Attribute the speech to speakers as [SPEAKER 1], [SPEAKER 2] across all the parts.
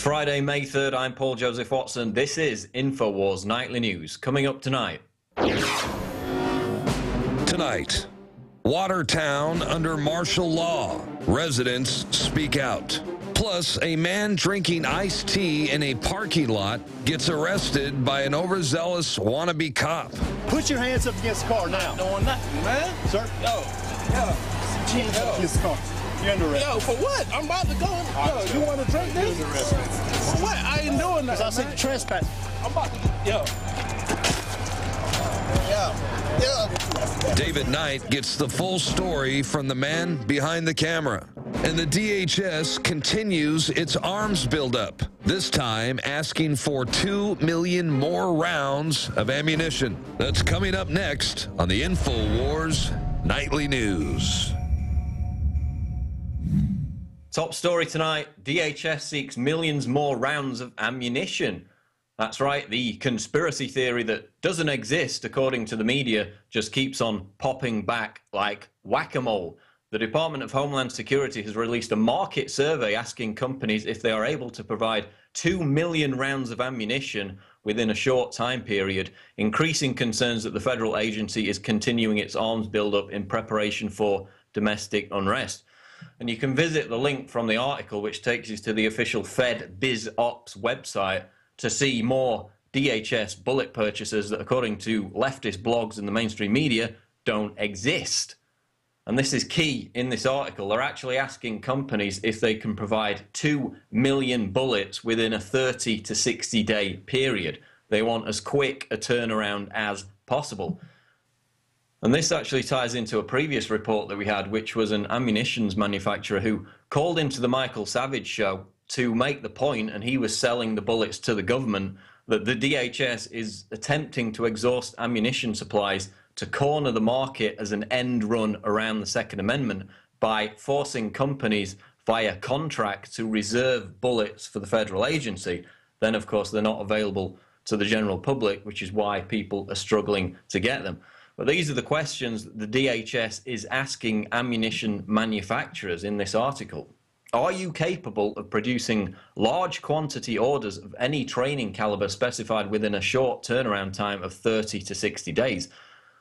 [SPEAKER 1] Friday, May 3rd. I'm Paul Joseph Watson. This is Infowars Nightly News. Coming up tonight.
[SPEAKER 2] Tonight, Watertown under martial law. Residents speak out. Plus, a man drinking iced tea in a parking lot gets arrested by an overzealous wannabe cop.
[SPEAKER 3] Put your hands up against the car now.
[SPEAKER 4] I'm not doing nothing, man.
[SPEAKER 3] Sir?
[SPEAKER 4] Yo.
[SPEAKER 3] Hands up against the car. You're under arrest.
[SPEAKER 4] Yo, for what? I'm about to go. Yo, you want to drink this? For what? I ain't doing nothing.
[SPEAKER 3] I said trespass.
[SPEAKER 4] I'm about to. Yo.
[SPEAKER 2] David Knight gets the full story from the man behind the camera. And the DHS continues its arms buildup, this time asking for 2 million more rounds of ammunition. That's coming up next on the Infowars Nightly News.
[SPEAKER 1] Top story tonight, DHS seeks millions more rounds of ammunition. That's right, the conspiracy theory that doesn't exist, according to the media, just keeps on popping back like whack-a-mole. The Department of Homeland Security has released a market survey asking companies if they are able to provide 2 million rounds of ammunition within a short time period, increasing concerns that the federal agency is continuing its arms buildup in preparation for domestic unrest. And you can visit the link from the article, which takes you to the official Fed Biz Ops website, to see more DHS bullet purchases that, according to leftist blogs and the mainstream media, don't exist. And this is key in this article. They're actually asking companies if they can provide 2 million bullets within a 30 to 60 day period. They want as quick a turnaround as possible. And this actually ties into a previous report that we had, which was an ammunitions manufacturer who called into the Michael Savage show to make the point, and he was selling the bullets to the government, that the DHS is attempting to exhaust ammunition supplies to corner the market as an end run around the Second Amendment by forcing companies via contract to reserve bullets for the federal agency. Then, of course, they're not available to the general public, which is why people are struggling to get them. But these are the questions that the DHS is asking ammunition manufacturers in this article. Are you capable of producing large quantity orders of any training caliber specified within a short turnaround time of 30 to 60 days?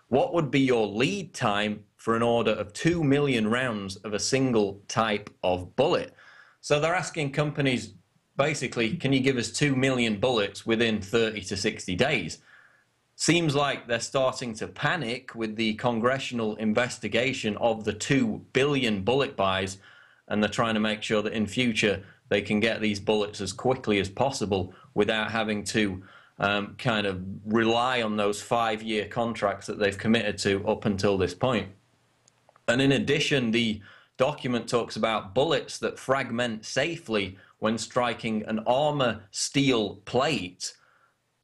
[SPEAKER 1] What would be your lead time for an order of 2 million rounds of a single type of bullet? So they're asking companies, basically, can you give us 2 million bullets within 30 to 60 days? Seems like they're starting to panic with the congressional investigation of the 2 billion bullet buys, and they're trying to make sure that in future they can get these bullets as quickly as possible without having to kind of rely on those 5-year contracts that they've committed to up until this point. And in addition, the document talks about bullets that fragment safely when striking an armor steel plate.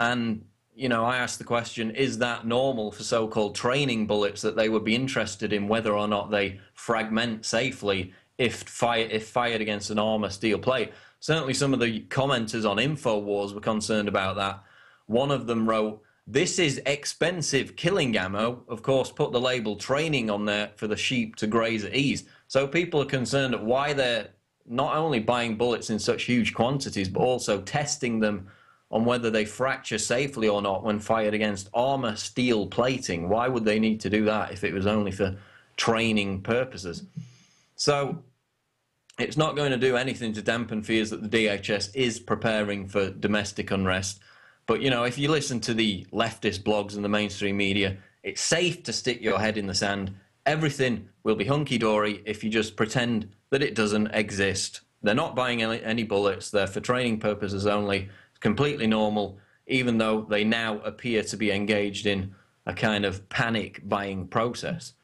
[SPEAKER 1] And, you know, I asked the question, is that normal for so-called training bullets, that they would be interested in whether or not they fragment safely if fired against an armor steel plate? Certainly some of the commenters on Infowars were concerned about that. One of them wrote, "This is expensive killing ammo." Of course, put the label training on there for the sheep to graze at ease. So people are concerned at why they're not only buying bullets in such huge quantities, but also testing them on whether they fracture safely or not when fired against armor steel plating. Why would they need to do that if it was only for training purposes? So it's not going to do anything to dampen fears that the DHS is preparing for domestic unrest. But, you know, if you listen to the leftist blogs and the mainstream media, it's safe to stick your head in the sand. Everything will be hunky-dory if you just pretend that it doesn't exist. They're not buying any bullets. They're for training purposes only. It's completely normal, even though they now appear to be engaged in a kind of panic buying process.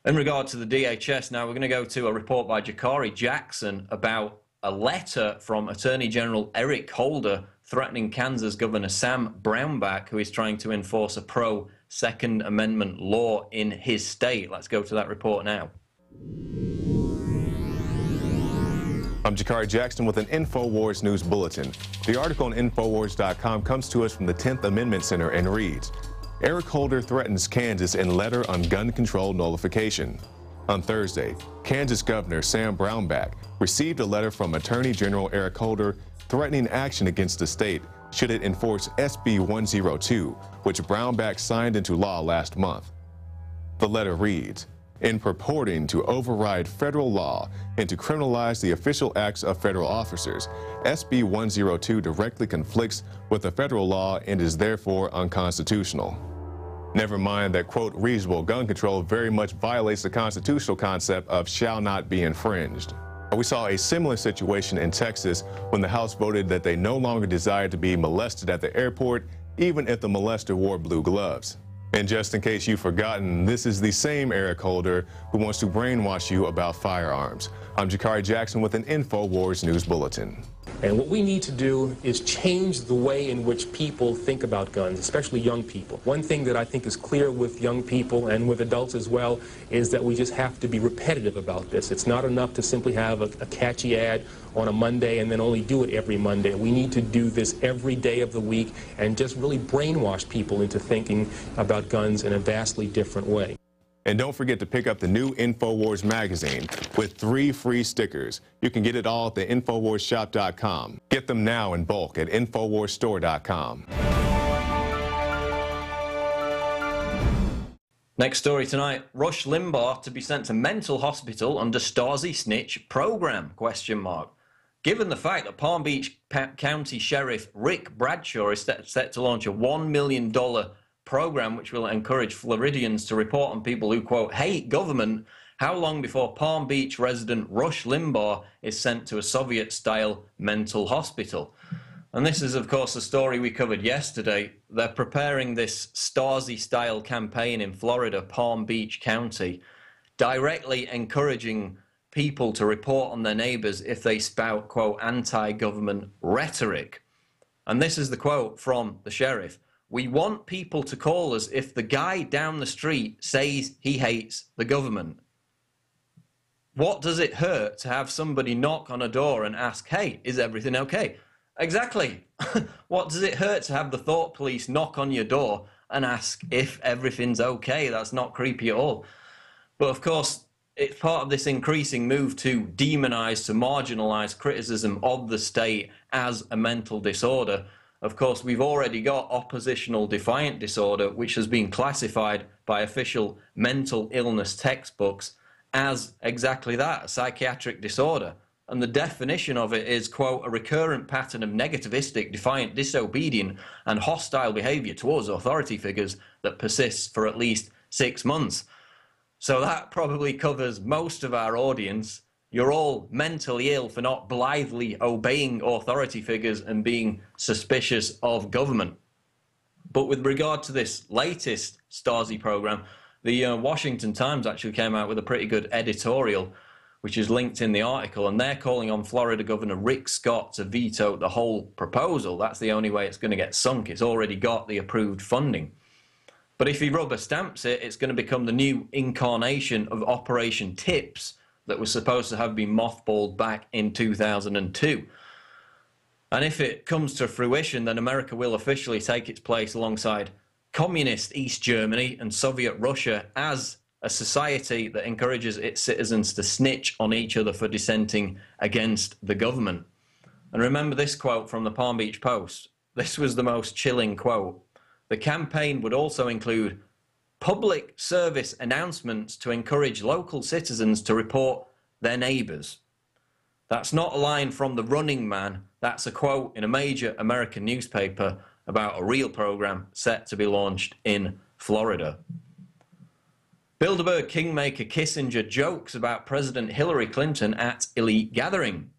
[SPEAKER 1] In regard to the DHS, now we're going to go to a report by Jakari JAckson about a letter from Attorney General Eric Holder threatening Kansas Governor Sam Brownback, who is trying to enforce a pro-Second Amendment law in his state. Let's go to that report now.
[SPEAKER 5] I'm Jakari JAckson with an Infowars News Bulletin. The article on Infowars.com comes to us from the 10th Amendment Center and reads, Eric Holder threatens Kansas in letter on gun control nullification. On Thursday, Kansas Governor Sam Brownback received a letter from Attorney General Eric Holder threatening action against the state should it enforce SB 102, which Brownback signed into law last month. The letter reads, "In purporting to override federal law and to criminalize the official acts of federal officers, SB 102 directly conflicts with the federal law and is therefore unconstitutional." Never mind that, quote, reasonable gun control very much violates the constitutional concept of shall not be infringed. We saw a similar situation in Texas when the House voted that they no longer desired to be molested at the airport, even if the molester wore blue gloves. And just in case you've forgotten, this is the same Eric Holder who wants to brainwash you about firearms. I'm Jakari JAckson with an Infowars News Bulletin.
[SPEAKER 6] And what we need to do is change the way in which people think about guns, especially young people. One thing that I think is clear with young people and with adults as well is that we just have to be repetitive about this. It's not enough to simply have a catchy ad on a Monday and then only do it every Monday. We need to do this every day of the week and just really brainwash people into thinking about guns in a vastly different way.
[SPEAKER 5] And don't forget to pick up the new Infowars magazine with 3 free stickers. You can get it all at the InfowarsShop.com. Get them now in bulk at InfowarsStore.com.
[SPEAKER 1] Next story tonight, Rush Limbaugh to be sent to mental hospital under Stasi Snitch Program, ? Given the fact that Palm Beach County Sheriff Rick Bradshaw is set to launch a $1 million program which will encourage Floridians to report on people who, quote, hate government, how long before Palm Beach resident Rush Limbaugh is sent to a Soviet-style mental hospital? And this is, of course, a story we covered yesterday. They're preparing this Stasi-style campaign in Florida, Palm Beach County, directly encouraging people to report on their neighbors if they spout, quote, anti-government rhetoric. And this is the quote from the sheriff. "We want people to call us if the guy down the street says he hates the government." What does it hurt to have somebody knock on a door and ask, hey, is everything okay? Exactly. What does it hurt to have the thought police knock on your door and ask if everything's okay? That's not creepy at all. But of course, it's part of this increasing move to demonize, to marginalize criticism of the state as a mental disorder. Of course, we've already got oppositional defiant disorder, which has been classified by official mental illness textbooks as exactly that, a psychiatric disorder. And the definition of it is, quote, a recurrent pattern of negativistic, defiant, disobedient, and hostile behavior towards authority figures that persists for at least 6 months. So that probably covers most of our audience. You're all mentally ill for not blithely obeying authority figures and being suspicious of government. But with regard to this latest Stasi program, the Washington Times actually came out with a pretty good editorial, which is linked in the article, and they're calling on Florida Governor Rick Scott to veto the whole proposal. That's the only way it's going to get sunk. It's already got the approved funding. But if he rubber stamps it, it's going to become the new incarnation of Operation Tips that was supposed to have been mothballed back in 2002. And if it comes to fruition, then America will officially take its place alongside communist East Germany and Soviet Russia as a society that encourages its citizens to snitch on each other for dissenting against the government. And remember this quote from the Palm Beach Post. This was the most chilling quote. The campaign would also include public service announcements to encourage local citizens to report their neighbors. That's not a line from the Running Man. That's a quote in a major American newspaper about a real program set to be launched in Florida. Bilderberg Kingmaker Kissinger jokes about President Hillary Clinton at elite gathering.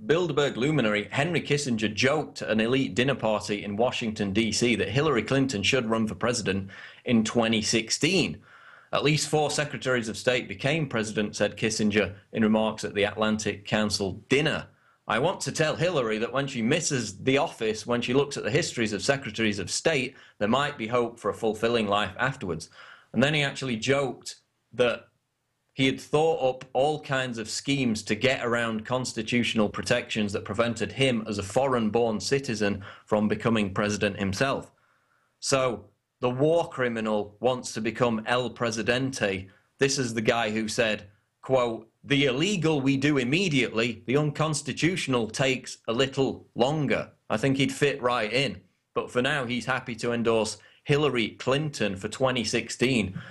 [SPEAKER 1] Bilderberg luminary Henry Kissinger joked at an elite dinner party in Washington, D.C. that Hillary Clinton should run for president in 2016. At least 4 secretaries of state became president, said Kissinger in remarks at the Atlantic Council dinner. I want to tell Hillary that when she misses the office, when she looks at the histories of secretaries of state, there might be hope for a fulfilling life afterwards. And then he actually joked that he had thought up all kinds of schemes to get around constitutional protections that prevented him as a foreign-born citizen from becoming president himself. So the war criminal wants to become El Presidente. This is the guy who said, quote, "The illegal we do immediately, the unconstitutional takes a little longer." I think he'd fit right in. But for now, he's happy to endorse Hillary Clinton for 2016.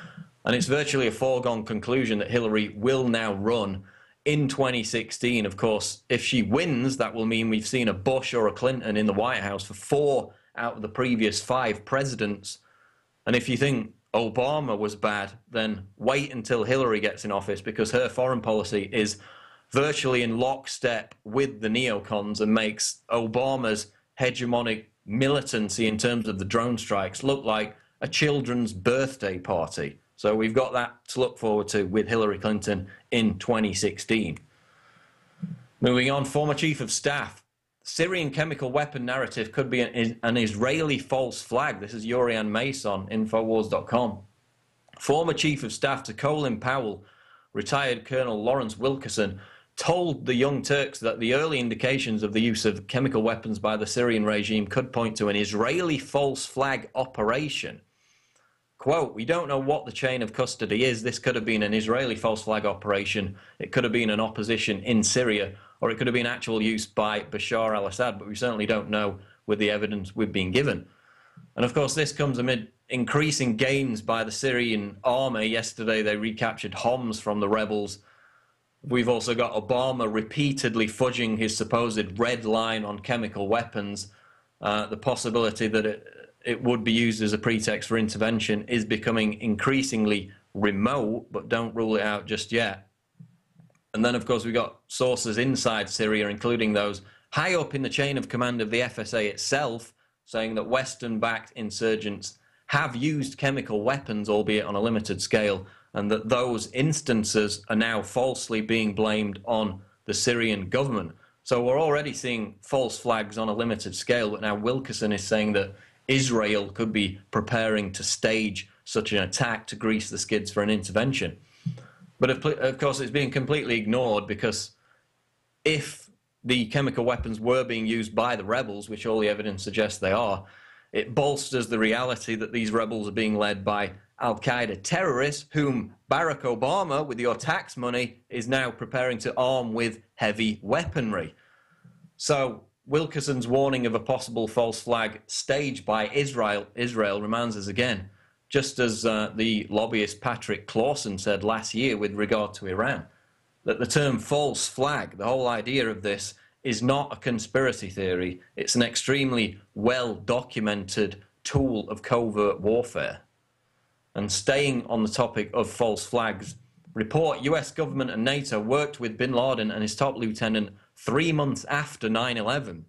[SPEAKER 1] And it's virtually a foregone conclusion that Hillary will now run in 2016. Of course, if she wins, that will mean we've seen a Bush or a Clinton in the White House for 4 out of the previous 5 presidents. And if you think Obama was bad, then wait until Hillary gets in office, because her foreign policy is virtually in lockstep with the neocons and makes Obama's hegemonic militancy in terms of the drone strikes look like a children's birthday party. So we've got that to look forward to with Hillary Clinton in 2016. Moving on, former chief of staff. Syrian chemical weapon narrative could be an Israeli false flag. This is Yurian Mason, Infowars.com. Former chief of staff to Colin Powell, retired Colonel Lawrence Wilkerson, told the Young Turks that the early indications of the use of chemical weapons by the Syrian regime could point to an Israeli false flag operation. Quote, "We don't know what the chain of custody is. This could have been an Israeli false flag operation. It could have been an opposition in Syria, or it could have been actual use by Bashar al-Assad, but we certainly don't know with the evidence we've been given." And of course, this comes amid increasing gains by the Syrian army. Yesterday, they recaptured Homs from the rebels. We've also got Obama repeatedly fudging his supposed red line on chemical weapons. The possibility that it would be used as a pretext for intervention is becoming increasingly remote, but don't rule it out just yet. And then, of course, we've got sources inside Syria, including those high up in the chain of command of the FSA itself, saying that Western-backed insurgents have used chemical weapons, albeit on a limited scale, and that those instances are now falsely being blamed on the Syrian government. So we're already seeing false flags on a limited scale, but now Wilkerson is saying that Israel could be preparing to stage such an attack to grease the skids for an intervention. But of course, it's being completely ignored, because if the chemical weapons were being used by the rebels, which all the evidence suggests they are, it bolsters the reality that these rebels are being led by Al-Qaeda terrorists, whom Barack Obama, with your tax money, is now preparing to arm with heavy weaponry. So Wilkerson's warning of a possible false flag staged by Israel reminds us again, just as the lobbyist Patrick Clawson said last year with regard to Iran, that the term false flag, the whole idea of this, is not a conspiracy theory. It's an extremely well-documented tool of covert warfare. And staying on the topic of false flags, report US government and NATO worked with bin Laden and his top lieutenant 3 months after 9/11.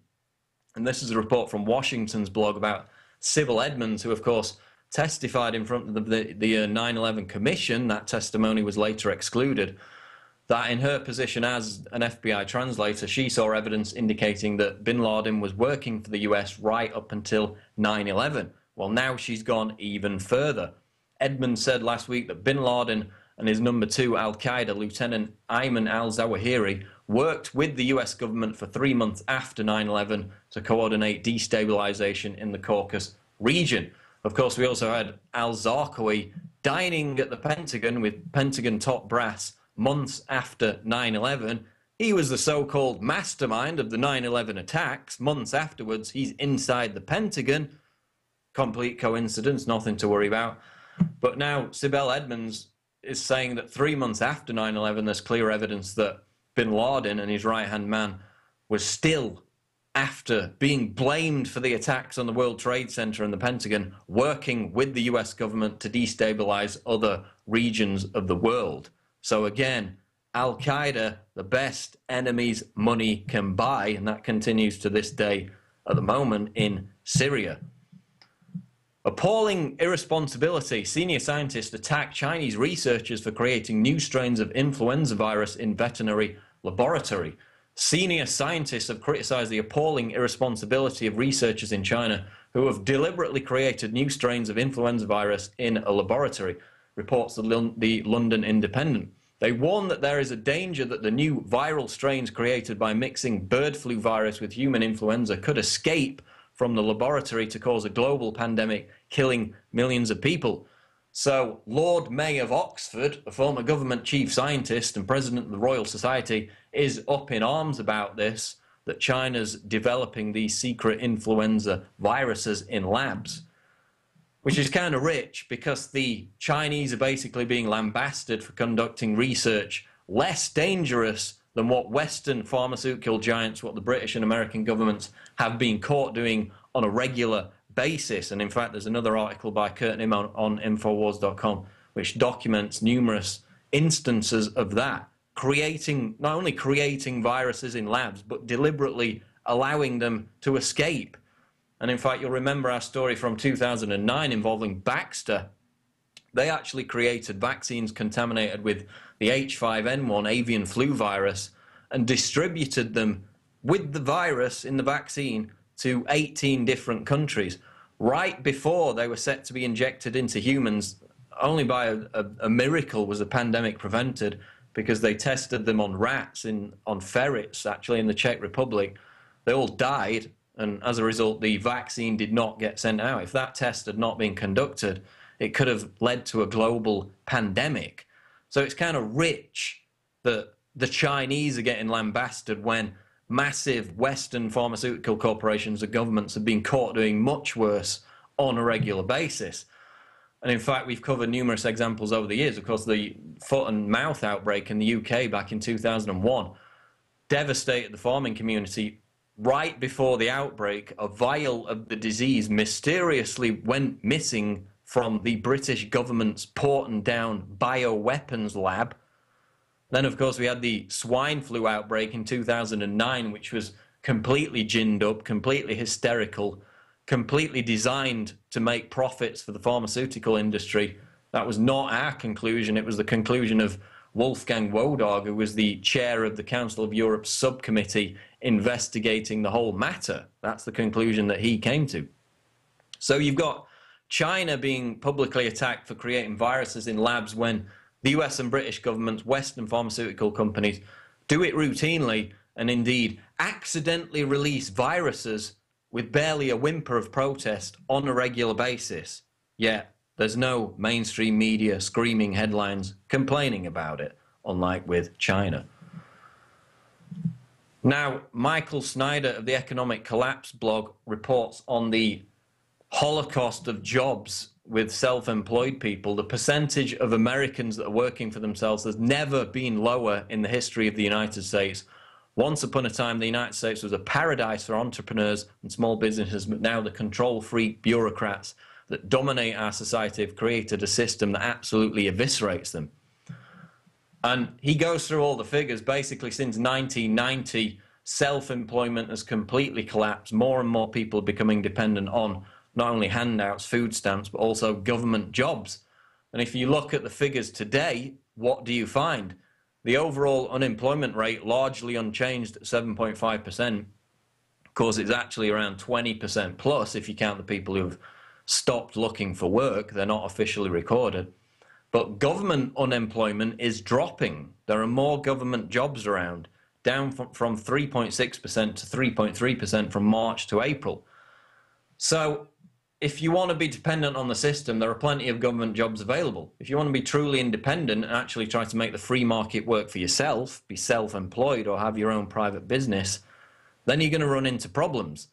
[SPEAKER 1] And this is a report from Washington's blog about Sybil Edmonds, who, of course, testified in front of the 9/11 Commission. That testimony was later excluded. That in her position as an FBI translator, she saw evidence indicating that bin Laden was working for the US right up until 9/11. Well, now she's gone even further. Edmonds said last week that bin Laden and his number 2 Al-Qaeda Lieutenant Ayman al-Zawahiri worked with the US government for 3 months after 9/11 to coordinate destabilization in the Caucasus region. Of course, we also had al-Zarqawi dining at the Pentagon with Pentagon top brass months after 9/11. He was the so-called mastermind of the 9/11 attacks. Months afterwards, he's inside the Pentagon. Complete coincidence, nothing to worry about. But now Sybil Edmonds is saying that 3 months after 9/11, there's clear evidence that bin Laden and his right-hand man was still, after being blamed for the attacks on the World Trade Center and the Pentagon, working with the US government to destabilize other regions of the world. So again, Al-Qaeda, the best enemies money can buy, and that continues to this day at the moment in Syria. Appalling irresponsibility. Senior scientists attack Chinese researchers for creating new strains of influenza virus in veterinary laboratory. Senior scientists have criticized the appalling irresponsibility of researchers in China who have deliberately created new strains of influenza virus in a laboratory, reports the London Independent. They warn that there is a danger that the new viral strains created by mixing bird flu virus with human influenza could escape from the laboratory to cause a global pandemic, killing millions of people. So Lord May of Oxford, a former government chief scientist and president of the Royal Society, is up in arms about this, that China's developing these secret influenza viruses in labs, which is kind of rich because the Chinese are basically being lambasted for conducting research less dangerous than what Western pharmaceutical giants, what the British and American governments have been caught doing on a regular basis. And in fact, there's another article by Kurt Nim on Infowars.com which documents numerous instances of that, not only creating viruses in labs, but deliberately allowing them to escape. And in fact, you'll remember our story from 2009 involving Baxter. They actually created vaccines contaminated with the H5N1 avian flu virus and distributed them with the virus in the vaccine to 18 different countries. Right before they were set to be injected into humans, only by a miracle was the pandemic prevented, because they tested them on rats, on ferrets, actually, in the Czech Republic. They all died, and as a result, the vaccine did not get sent out. If that test had not been conducted, it could have led to a global pandemic. So it's kind of rich that the Chinese are getting lambasted when massive Western pharmaceutical corporations and governments have been caught doing much worse on a regular basis. And in fact, we've covered numerous examples over the years. Of course, the foot and mouth outbreak in the UK back in 2001 devastated the farming community. Right before the outbreak, a vial of the disease mysteriously went missing from the British government's Porton Down bioweapons lab. Then, of course, we had the swine flu outbreak in 2009, which was completely ginned up, completely hysterical, completely designed to make profits for the pharmaceutical industry. That was not our conclusion. It was the conclusion of Wolfgang Wodarg, who was the chair of the Council of Europe's subcommittee investigating the whole matter. That's the conclusion that he came to. So you've got China being publicly attacked for creating viruses in labs when the US and British governments, Western pharmaceutical companies, do it routinely and indeed accidentally release viruses with barely a whimper of protest on a regular basis. Yet there's no mainstream media screaming headlines complaining about it, unlike with China. Now, Michael Snyder of the Economic Collapse blog reports on the holocaust of jobs with self-employed people. The percentage of Americans that are working for themselves has never been lower in the history of the United States. Once upon a time, the United States was a paradise for entrepreneurs and small businesses, but now the control-freak bureaucrats that dominate our society have created a system that absolutely eviscerates them. And he goes through all the figures. Basically, since 1990, self-employment has completely collapsed. More and more people are becoming dependent on not only handouts, food stamps, but also government jobs. And if you look at the figures today, what do you find? The overall unemployment rate largely unchanged at 7.5%. Of course, it's actually around 20% plus if you count the people who've stopped looking for work. They're not officially recorded. But government unemployment is dropping. There are more government jobs around, down from 3.6% to 3.3% from March to April. So if you want to be dependent on the system, there are plenty of government jobs available. If you want to be truly independent and actually try to make the free market work for yourself, be self-employed or have your own private business, then you're going to run into problems.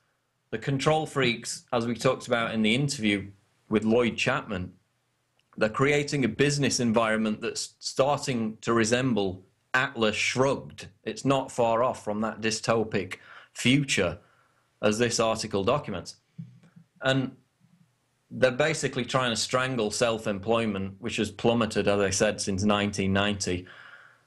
[SPEAKER 1] The control freaks, as we talked about in the interview with Lloyd Chapman, they're creating a business environment that's starting to resemble Atlas Shrugged. It's not far off from that dystopic future as this article documents. And they're basically trying to strangle self-employment, which has plummeted, as I said, since 1990,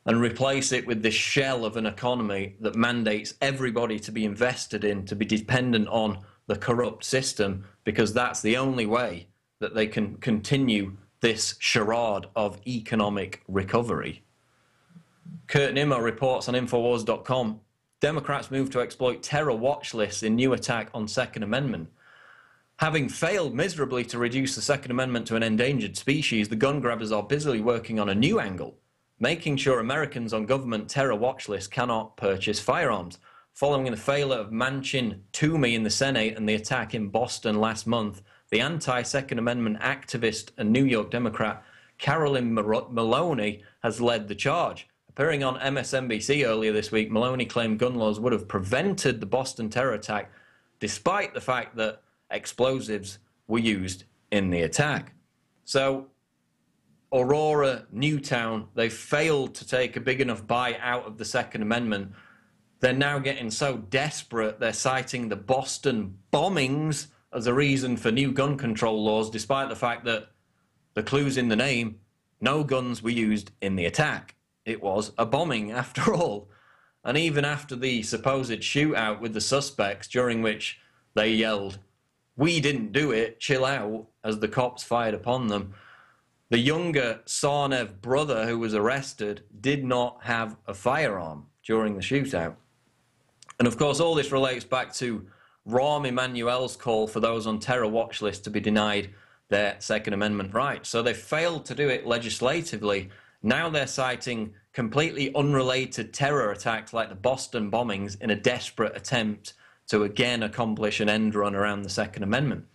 [SPEAKER 1] and replace it with this shell of an economy that mandates everybody to be invested in, to be dependent on the corrupt system, because that's the only way that they can continue this charade of economic recovery. Kurt Nimmo reports on Infowars.com, Democrats move to exploit terror watch lists in new attack on Second Amendment. Having failed miserably to reduce the Second Amendment to an endangered species, the gun grabbers are busily working on a new angle, making sure Americans on government terror watch lists cannot purchase firearms. Following the failure of Manchin Toomey in the Senate and the attack in Boston last month, the anti-Second Amendment activist and New York Democrat Carolyn Maloney has led the charge. Appearing on MSNBC earlier this week, Maloney claimed gun laws would have prevented the Boston terror attack, despite the fact that explosives were used in the attack. So, Aurora, Newtown, they failed to take a big enough bite out of the Second Amendment. They're now getting so desperate, they're citing the Boston bombings as a reason for new gun control laws, despite the fact that the clue's in the name. No guns were used in the attack. It was a bombing after all. And even after the supposed shootout with the suspects, during which they yelled, "We didn't do it, chill out," as the cops fired upon them, the younger Sarnev brother who was arrested did not have a firearm during the shootout. And of course, all this relates back to Rahm Emanuel's call for those on terror watch lists to be denied their Second Amendment rights. So they failed to do it legislatively. Now they're citing completely unrelated terror attacks like the Boston bombings in a desperate attempt to again accomplish an end run around the Second Amendment.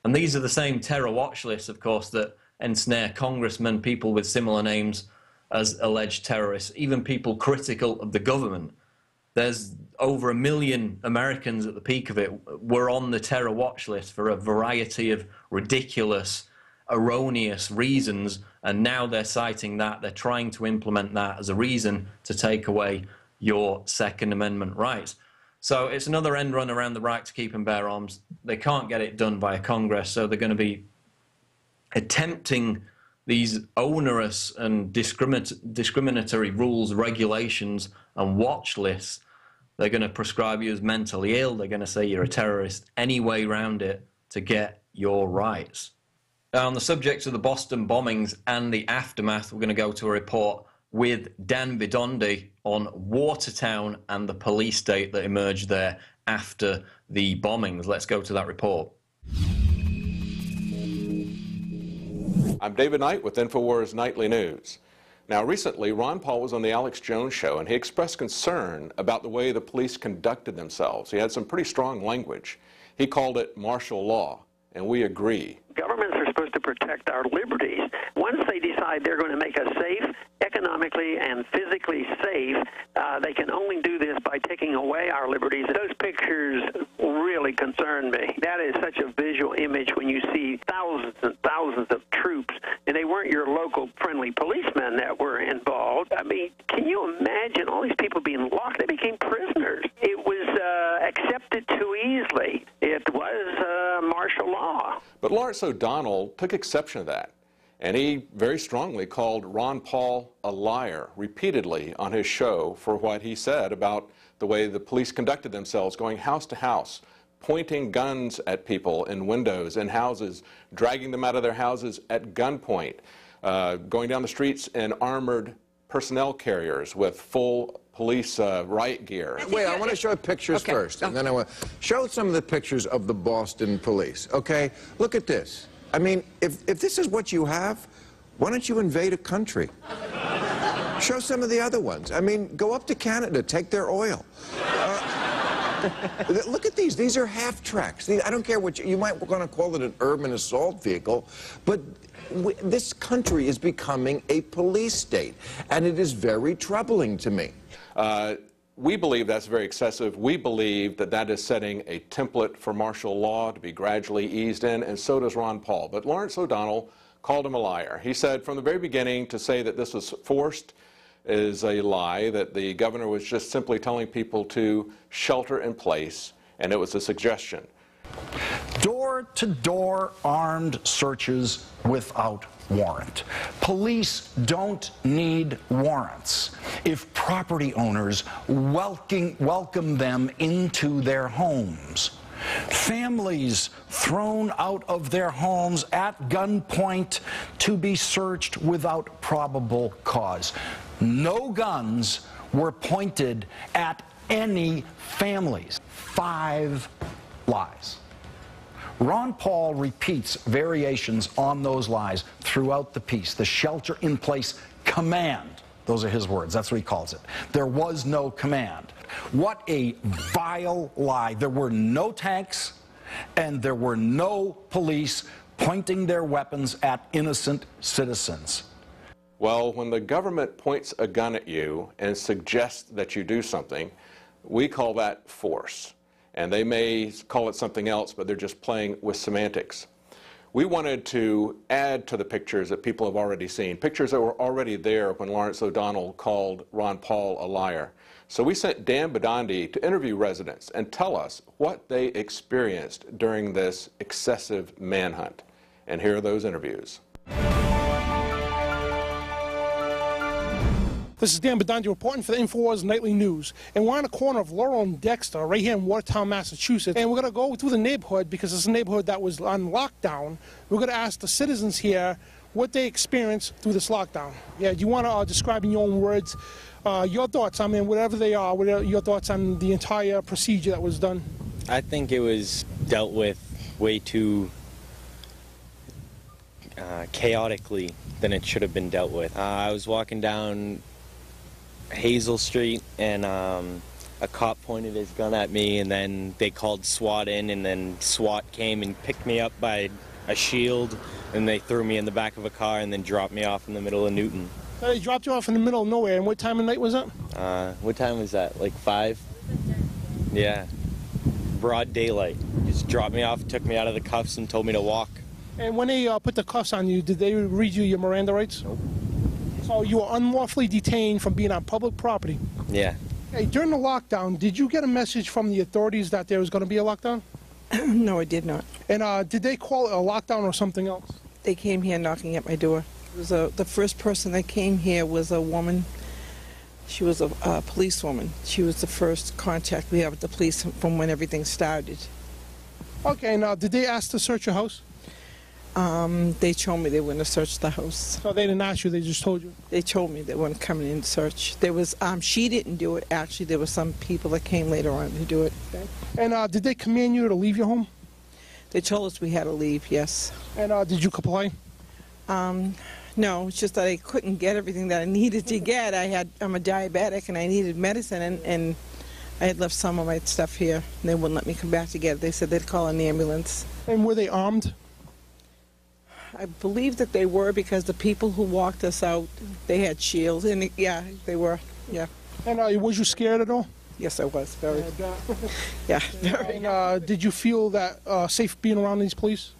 [SPEAKER 1] And these are the same terror watch lists, of course, that ensnare congressmen, people with similar names as alleged terrorists, even people critical of the government. There's over 1 million Americans at the peak of it were on the terror watch list for a variety of ridiculous, erroneous reasons, and now they're citing that. They're trying to implement that as a reason to take away your Second Amendment rights. So it's another end run around the right to keep and bear arms. They can't get it done by a Congress, so they're going to be attempting these onerous and discriminatory rules, regulations, and watch lists. They're going to prescribe you as mentally ill. They're going to say you're a terrorist, any way around it to get your rights. Now, on the subject of the Boston bombings and the aftermath, we're going to go to a report with Dan Bidondi on Watertown and the police state that emerged there after the bombings. Let's go to that report.
[SPEAKER 7] I'm David Knight with Infowars Nightly News. Now, recently, Ron Paul was on the Alex Jones show, and he expressed concern about the way the police conducted themselves. He had some pretty strong language. He called it martial law, and we agree.
[SPEAKER 8] Governments are supposed to protect our liberties. Once they decide they're going to make us safe, economically and physically safe, they can only do this by taking away our liberties. Those pictures really concern me. That is such a visual image when you see thousands and thousands of troops, and they weren't your local friendly policemen that were involved. I mean, can you imagine all these people being locked? They became prisoners. It was accepted too easily. It was martial law.
[SPEAKER 7] But Lawrence O'Donnell took exception to that, and he very strongly called Ron Paul a liar repeatedly on his show for what he said about the way the police conducted themselves, going house to house, pointing guns at people in windows in houses, dragging them out of their houses at gunpoint, going down the streets in armored personnel carriers with full police riot gear.
[SPEAKER 9] Wait, I want to show pictures first, and then I want to show some of the pictures of the Boston police, okay? Look at this. I mean, if this is what you have, why don't you invade a country? Show some of the other ones. I mean, go up to Canada, take their oil. Look at these. These are half-tracks. I don't care what you might want to call it, an urban assault vehicle, but this country is becoming a police state, and it is very troubling to me.
[SPEAKER 7] We believe that's very excessive. We believe that that is setting a template for martial law to be gradually eased in, and so does Ron Paul. But Lawrence O'Donnell called him a liar. He said from the very beginning to say that this was forced is a lie, that the governor was just simply telling people to shelter in place, and it was a suggestion.
[SPEAKER 10] Door-to-door armed searches without warrant. Police don't need warrants if property owners welcome them into their homes. Families thrown out of their homes at gunpoint to be searched without probable cause. No guns were pointed at any families. 5 lies. Ron Paul repeats variations on those lies throughout the piece. The shelter-in-place command. Those are his words. That's what he calls it. There was no command. What a vile lie. There were no tanks. and there were no police pointing their weapons at innocent citizens.
[SPEAKER 7] Well, when the government points a gun at you and suggests that you do something, we call that force. And they may call it something else, but they're just playing with semantics. We wanted to add to the pictures that people have already seen, pictures that were already there when Lawrence O'Donnell called Ron Paul a liar. So we sent Dan Bidondi to interview residents and tell us what they experienced during this excessive manhunt. And here are those interviews.
[SPEAKER 4] This is Dan Bidondi reporting for the Infowars Nightly News. And we're on the corner of Laurel and Dexter, right here in Watertown, Massachusetts. And we're going to go through the neighborhood because it's a neighborhood that was on lockdown. We're going to ask the citizens here what they experienced through this lockdown. Yeah, do you want to describe in your own words your thoughts, I mean, whatever they are, what are your thoughts on the entire procedure that was done?
[SPEAKER 11] I think it was dealt with way too chaotically than it should have been dealt with. I was walking down Hazel Street and a cop pointed his gun at me, and then they called SWAT in, and then SWAT came and picked me up by a shield, and they threw me in the back of a car and then dropped me off in the middle of Newton.
[SPEAKER 4] So they dropped you off in the middle of nowhere, and what time of night was that?
[SPEAKER 11] What time was that, like 5? Yeah, broad daylight. Just dropped me off, took me out of the cuffs and told me to walk.
[SPEAKER 4] And when they put the cuffs on you, did they read you your Miranda rights?
[SPEAKER 11] Nope.
[SPEAKER 4] So you were unlawfully detained from being on public property?
[SPEAKER 11] Yeah.
[SPEAKER 4] Hey, during the lockdown, did you get a message from the authorities that there was going to be a lockdown?
[SPEAKER 12] No, I did not.
[SPEAKER 4] And did they call it a lockdown or something else?
[SPEAKER 12] They came here knocking at my door. It was the first person that came here was a woman. She was a policewoman. She was the first contact we had with the police from when everything started.
[SPEAKER 4] Okay, now did they ask to search your house?
[SPEAKER 12] They told me they wouldn't have searched the house.
[SPEAKER 4] So they didn't ask you, they just told you?
[SPEAKER 12] They told me they weren't coming in to search. There was, she didn't do it, actually. There were some people that came later on to do it.
[SPEAKER 4] Okay. And did they command you to leave your home?
[SPEAKER 12] They told us we had to leave, yes.
[SPEAKER 4] And did you comply?
[SPEAKER 12] No, it's just that I couldn't get everything that I needed to get. I'm a diabetic and I needed medicine, and I had left some of my stuff here, and they wouldn't let me come back to get it. They said they'd call an ambulance.
[SPEAKER 4] And were they armed?
[SPEAKER 12] I believe that they were, because the people who walked us out, they had shields, and yeah, they were, yeah.
[SPEAKER 4] And was you scared at all?
[SPEAKER 12] Yes, I was, very. Yeah, very.
[SPEAKER 4] And did you feel that safe being around these police?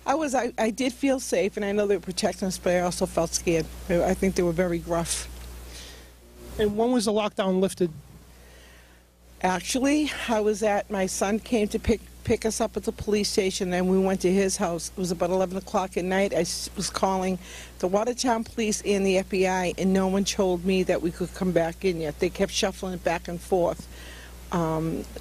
[SPEAKER 12] I did feel safe, and I know they were protecting us, but I also felt scared. I think they were very gruff.
[SPEAKER 4] And when was the lockdown lifted?
[SPEAKER 12] Actually, my son came to pick us up at the police station, and we went to his house. It was about 11 o'clock at night. I was calling the Watertown police and the FBI, and no one told me that we could come back in yet. They kept shuffling it back and forth,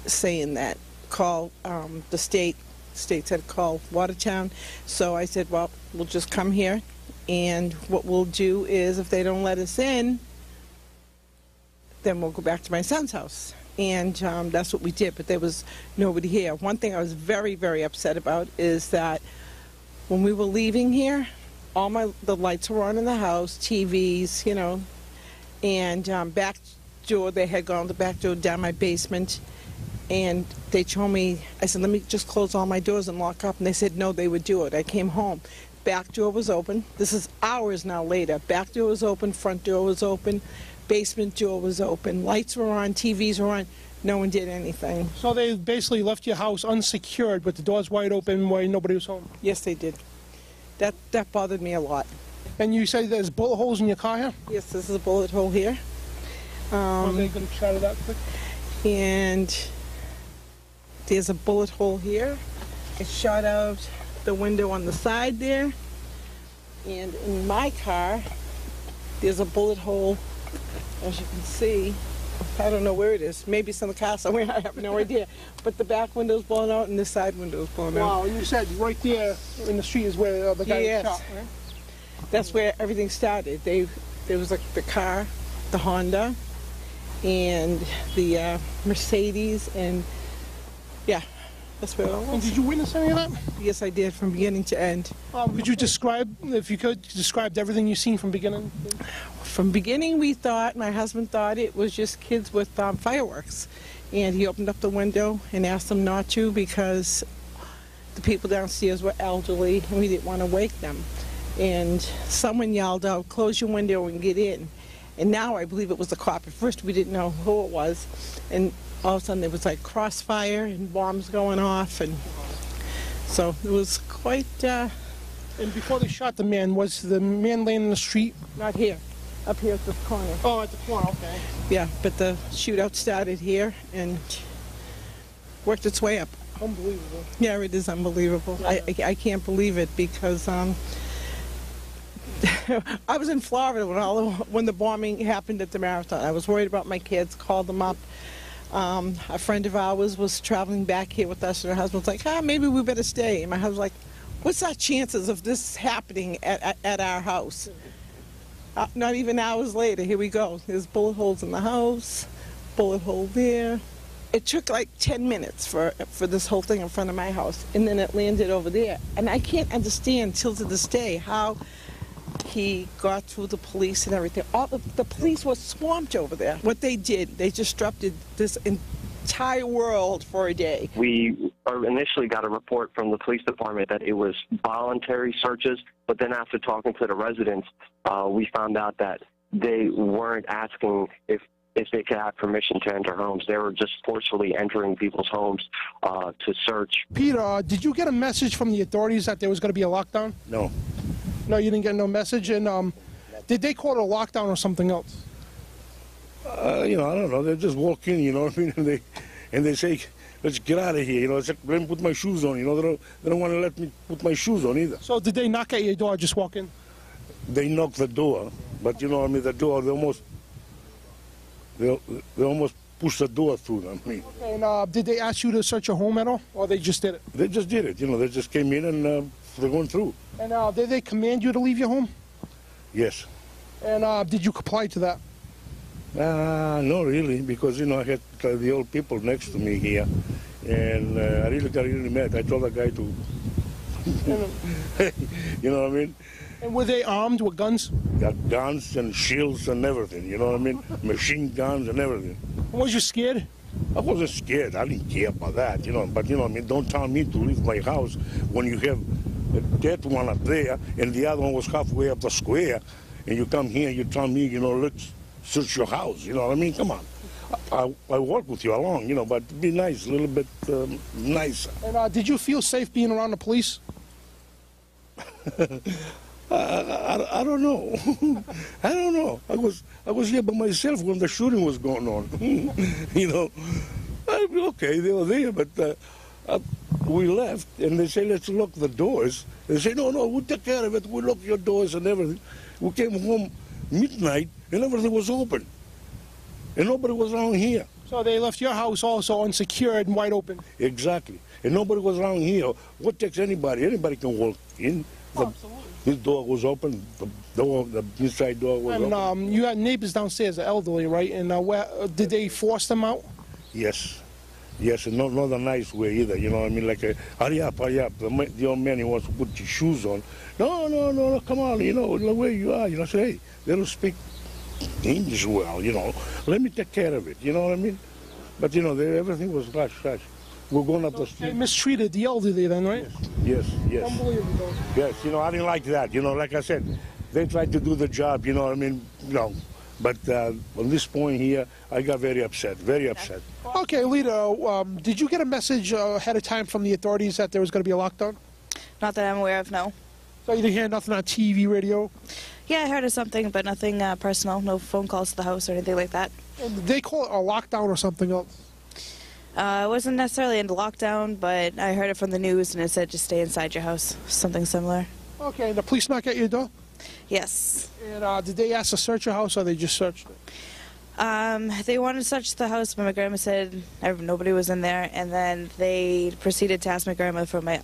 [SPEAKER 12] saying that call the state. State said call Watertown. So I said, well, we'll just come here, and what we'll do is, if they don't let us in, then we'll go back to my son's house. And that's what we did, but there was nobody here. One thing I was very, very upset about is that when we were leaving here, the lights were on in the house, TVs, you know, and back door, they had gone the back door down my basement, and they told me, I said, let me just close all my doors and lock up, and they said no, they would do it. I came home. Back door was open. This is hours now later. Back door was open, front door was open, basement door was open, lights were on, TVs were on. No one did anything.
[SPEAKER 4] So they basically left your house unsecured with the doors wide open while nobody was home?
[SPEAKER 12] Yes, they did. That bothered me a lot.
[SPEAKER 4] And you say there's bullet holes in your car here?
[SPEAKER 12] Yes, this is a bullet hole here.
[SPEAKER 4] Are they going to try that quick?
[SPEAKER 12] And there's a bullet hole here. It shot out the window on the side there. And in my car, there's a bullet hole, as you can see. I don't know where it is. Maybe it's in the car somewhere. I have no idea. But the back window's blown out and the side window's blown out.
[SPEAKER 4] Wow, and you said right there in the street is where the guy was shot, right?
[SPEAKER 12] That's where everything started. There was like the car, the Honda, and the Mercedes, and yeah, that's where it all was.
[SPEAKER 4] And did you witness any of that?
[SPEAKER 12] Yes, I did, from beginning to end.
[SPEAKER 4] Could you describe, if you could, describe everything you've seen from beginning?
[SPEAKER 12] From beginning, my husband thought it was just kids with fireworks. And he opened up the window and asked them not to, because the people downstairs were elderly, and we didn't want to wake them. And someone yelled out, "Close your window and get in." And now I believe it was the cop. At first we didn't know who it was. And all of a sudden there was like crossfire and bombs going off. And so it was quite...
[SPEAKER 4] And before they shot the man, was the man laying in the street?
[SPEAKER 12] Not here. Up here at the corner.
[SPEAKER 4] Oh, at the corner, okay.
[SPEAKER 12] Yeah, but the shootout started here and worked its way up.
[SPEAKER 4] Unbelievable.
[SPEAKER 12] Yeah, it is unbelievable.
[SPEAKER 4] Yeah.
[SPEAKER 12] I can't believe it because I was in Florida when the bombing happened at the marathon. I was worried about my kids, called them up. A friend of ours was traveling back here with us, and her husband was like, maybe we better stay. And my husband was like, what's our chances of this happening at our house? Not even hours later, here we go. There's bullet holes in the house, bullet hole there. It took like 10 minutes for this whole thing in front of my house, and then it landed over there. And I can't understand till to this day how he got through the police and everything. All the police were swamped over there. What they did, they disrupted this entire world for a day.
[SPEAKER 13] We initially got a report from the police department that it was voluntary searches, but then after talking to the residents, we found out that they weren't asking if they could have permission to enter homes. They were just forcefully entering people's homes to search.
[SPEAKER 4] Peter, did you get a message from the authorities that there was going to be a lockdown?
[SPEAKER 14] No.
[SPEAKER 4] No, you didn't get no message? And did they call it a lockdown or something else?
[SPEAKER 14] I don't know. They just walk in, you know what I mean? And they say, let's get out of here. You know, it's like, let me put my shoes on. You know, they don't want to let me put my shoes on either.
[SPEAKER 4] So did they knock at your door or just walk in?
[SPEAKER 14] They knocked the door, but you know what I mean? The door, they almost pushed the door through them. I mean.
[SPEAKER 4] Okay, and did they ask you to search your home at all, or they just did it?
[SPEAKER 14] They just did it. You know, they just came in and they're going through.
[SPEAKER 4] And did they command you to leave your home?
[SPEAKER 14] Yes.
[SPEAKER 4] And did you comply to that?
[SPEAKER 14] No, really, because, you know, I had the old people next to me here, and I really got mad. I told the guy to, you know what I mean?
[SPEAKER 4] And were they armed with guns?
[SPEAKER 14] Got guns and shields and everything, you know what I mean? Machine guns and everything.
[SPEAKER 4] Was you scared?
[SPEAKER 14] I wasn't scared. I didn't care about that, you know. But, you know what I mean, don't tell me to leave my house when you have that one up there and the other one was halfway up the square, and you come here and you tell me, you know, let's search your house, you know what I mean? Come on. I work with you along, you know, but be nice, a little bit nicer.
[SPEAKER 4] And did you feel safe being around the police?
[SPEAKER 14] I don't know. I don't know. I was here by myself when the shooting was going on. You know, okay, they were there, but we left, and they say, let's lock the doors. They say, no, we'll take care of it. We'll lock your doors and everything. We came home midnight, and everything was open. And nobody was around here.
[SPEAKER 4] So they left your house also unsecured and wide open?
[SPEAKER 14] Exactly. And nobody was around here. What takes anybody? Anybody can walk in.
[SPEAKER 4] Absolutely.
[SPEAKER 14] This door was open, the inside door was open.
[SPEAKER 4] And you had neighbors downstairs, the elderly, right? And did they force them out?
[SPEAKER 14] Yes. Yes, and not a nice way either, you know what I mean? Like, hurry up. The old man, he wants to put his shoes on. No, come on, you know, the way you are. You know, say, hey, they don't speak English well, you know. Let me take care of it, you know what I mean? But, you know, everything was rush. We're going up the street.
[SPEAKER 4] They mistreated the elderly then, right?
[SPEAKER 14] Yes.
[SPEAKER 4] Unbelievable.
[SPEAKER 14] Yes, you know, I didn't like that. You know, like I said, they tried to do the job, you know what I mean? You know, but on this point here, I got very upset.
[SPEAKER 4] Okay, Lita, did you get a message ahead of time from the authorities that there was going to be a lockdown?
[SPEAKER 15] Not that I'm aware of, no.
[SPEAKER 4] So you didn't hear nothing on TV, radio?
[SPEAKER 15] Yeah, I heard of something, but nothing personal. No phone calls to the house or anything like that.
[SPEAKER 4] And did they call it a lockdown or something else?
[SPEAKER 15] It wasn't necessarily into lockdown, but I heard it from the news, and it said just stay inside your house, something similar.
[SPEAKER 4] Okay, and the police knock at your door?
[SPEAKER 15] Yes.
[SPEAKER 4] And did they ask to search your house, or they just searched it?
[SPEAKER 15] They wanted to search the house, but my grandma said nobody was in there, and then they proceeded to ask my grandma for my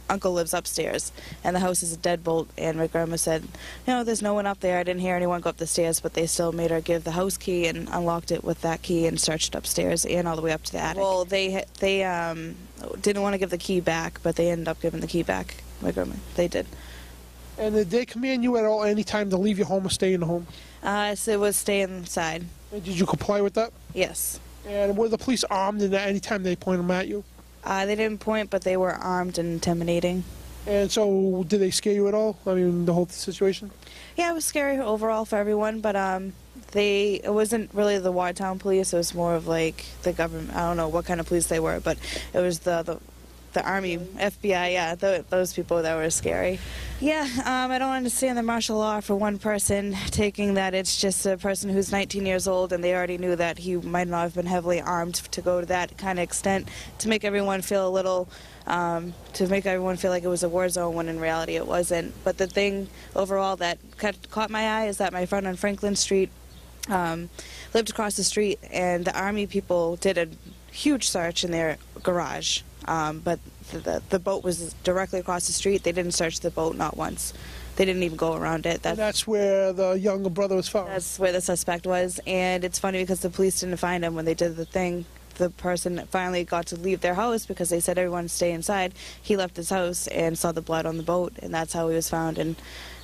[SPEAKER 15] uncle lives upstairs, and the house is a deadbolt, and my grandma said, no, there's no one up there. I didn't hear anyone go up the stairs, but they still made her give the house key and unlocked it with that key and searched upstairs and all the way up to the attic. Well, they didn't want to give the key back, but they ended up giving the key back, my grandma. They did.
[SPEAKER 4] And did they command you at all any time to leave your home or stay in the home?
[SPEAKER 15] So it was stay inside.
[SPEAKER 4] And did you comply with that?
[SPEAKER 15] Yes.
[SPEAKER 4] And were the police armed and at any time they point them at you?
[SPEAKER 15] They didn't point, but they were armed and intimidating.
[SPEAKER 4] And so, did they scare you at all? I mean, the whole situation?
[SPEAKER 15] Yeah, it was scary overall for everyone, but it wasn't really the Watertown police. It was more of like the government. I don't know what kind of police they were, but it was the Army, FBI, yeah, those people that were scary. Yeah, I don't understand the martial law for one person taking that it's just a person who's 19 years old and they already knew that he might not have been heavily armed to go to that kind of extent to make everyone feel a little, to make everyone feel like it was a war zone when in reality it wasn't. But the thing overall that caught my eye is that my friend on Franklin Street lived across the street and the Army people did a huge search in their garage. But the boat was directly across the street. They didn't search the boat, not once. They didn't even go around it.
[SPEAKER 4] And that's where the younger brother was found?
[SPEAKER 15] That's where the suspect was. And it's funny because the police didn't find him when they did the thing. The person finally got to leave their house because they said everyone stay inside. He left his house and saw the blood on the boat, and that's how he was found. And,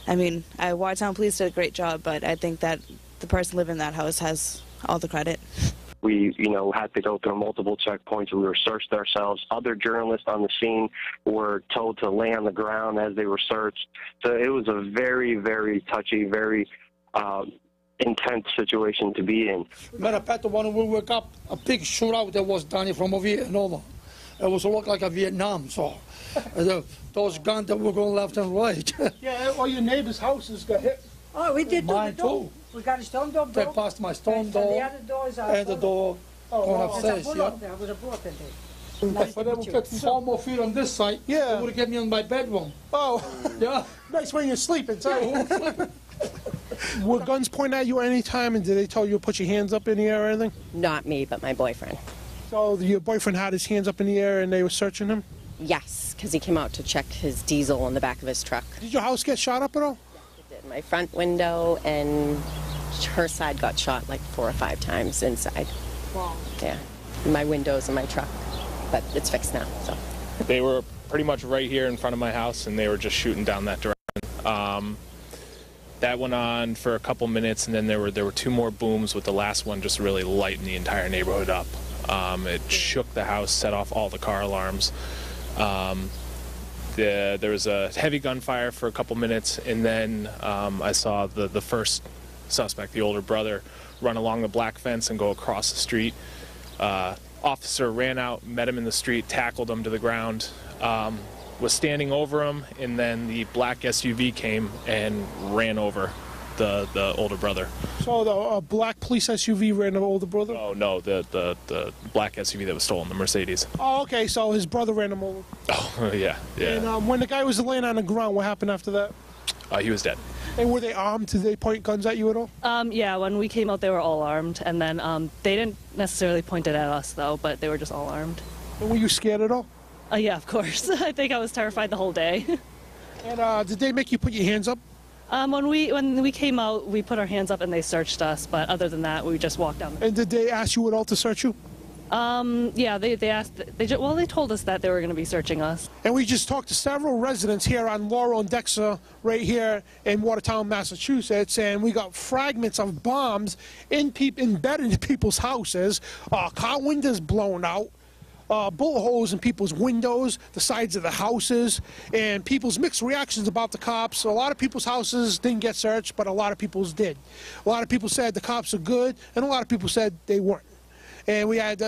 [SPEAKER 15] I mean, Watertown police did a great job, but I think that the person living in that house has all the credit.
[SPEAKER 13] We, had to go through multiple checkpoints. We were searched ourselves. Other journalists on the scene were told to lay on the ground as they were searched. So it was a very, very touchy, very intense situation to be in.
[SPEAKER 14] Matter of fact, when we woke up, a big shootout that was done from over here and over. It was look like a Vietnam, so those guns that were going left and right.
[SPEAKER 4] Yeah, all your neighbors' houses got hit.
[SPEAKER 16] Oh, we did
[SPEAKER 14] Mine too.
[SPEAKER 16] We got a stone door
[SPEAKER 14] They
[SPEAKER 16] broke.
[SPEAKER 14] passed my stone door
[SPEAKER 16] The other doors are
[SPEAKER 14] and the door going upstairs, yeah.
[SPEAKER 16] There was a broken thing.
[SPEAKER 14] If they would put 4 more feet on this side,
[SPEAKER 4] yeah,
[SPEAKER 14] they would have get me in my bedroom.
[SPEAKER 4] Oh,
[SPEAKER 14] yeah.
[SPEAKER 4] Nice when you're sleeping, too. Were guns pointed at you at any time, and did they tell you to put your hands up in the air or anything?
[SPEAKER 17] Not me, but my boyfriend.
[SPEAKER 4] So your boyfriend had his hands up in the air and they were searching him?
[SPEAKER 17] Yes, because he came out to check his diesel in the back of his truck.
[SPEAKER 4] Did your house get shot up at all?
[SPEAKER 17] Yes, it did. My front window and her side got shot like 4 or 5 times inside.
[SPEAKER 16] Wow.
[SPEAKER 17] Yeah, my windows and my truck, but it's fixed now, so.
[SPEAKER 18] They were pretty much right here in front of my house, and they were just shooting down that direction. That went on for a couple minutes, and then there were 2 more booms, with the last one just really lighting the entire neighborhood up. It shook the house, set off all the car alarms. There was a heavy gunfire for a couple minutes, and then I saw the first suspect, the older brother, run along the black fence and go across the street. Officer ran out, met him in the street, tackled him to the ground, was standing over him, and then the black SUV came and ran over the older brother.
[SPEAKER 4] So the black police SUV ran the older brother?
[SPEAKER 18] Oh, no, the black SUV that was stolen, the Mercedes.
[SPEAKER 4] Oh, okay, so his brother ran him over.
[SPEAKER 18] Oh, yeah, yeah.
[SPEAKER 4] And when the guy was laying on the ground, what happened after that?
[SPEAKER 18] He was dead.
[SPEAKER 4] And were they armed? Did they point guns at you at all?
[SPEAKER 19] Yeah, when we came out, they were all armed. And then they didn't necessarily point it at us, though, but they were just all armed.
[SPEAKER 4] And were you scared at all?
[SPEAKER 19] Yeah, of course. I think I was terrified the whole day.
[SPEAKER 4] And did they make you put your hands up?
[SPEAKER 19] When we came out, we put our hands up and they searched us. But other than that, we just walked down.
[SPEAKER 4] And did they ask you at all to search you?
[SPEAKER 19] Yeah, they asked. They told us that they were going to be searching us.
[SPEAKER 4] And we just talked to several residents here on Laurel and Dexter, right here in Watertown, Massachusetts, and we got fragments of bombs embedded in people's houses, car windows blown out, bullet holes in people's windows, the sides of the houses, and people's mixed reactions about the cops. A lot of people's houses didn't get searched, but a lot of people's did. A lot of people said the cops are good, and a lot of people said they weren't. And we had,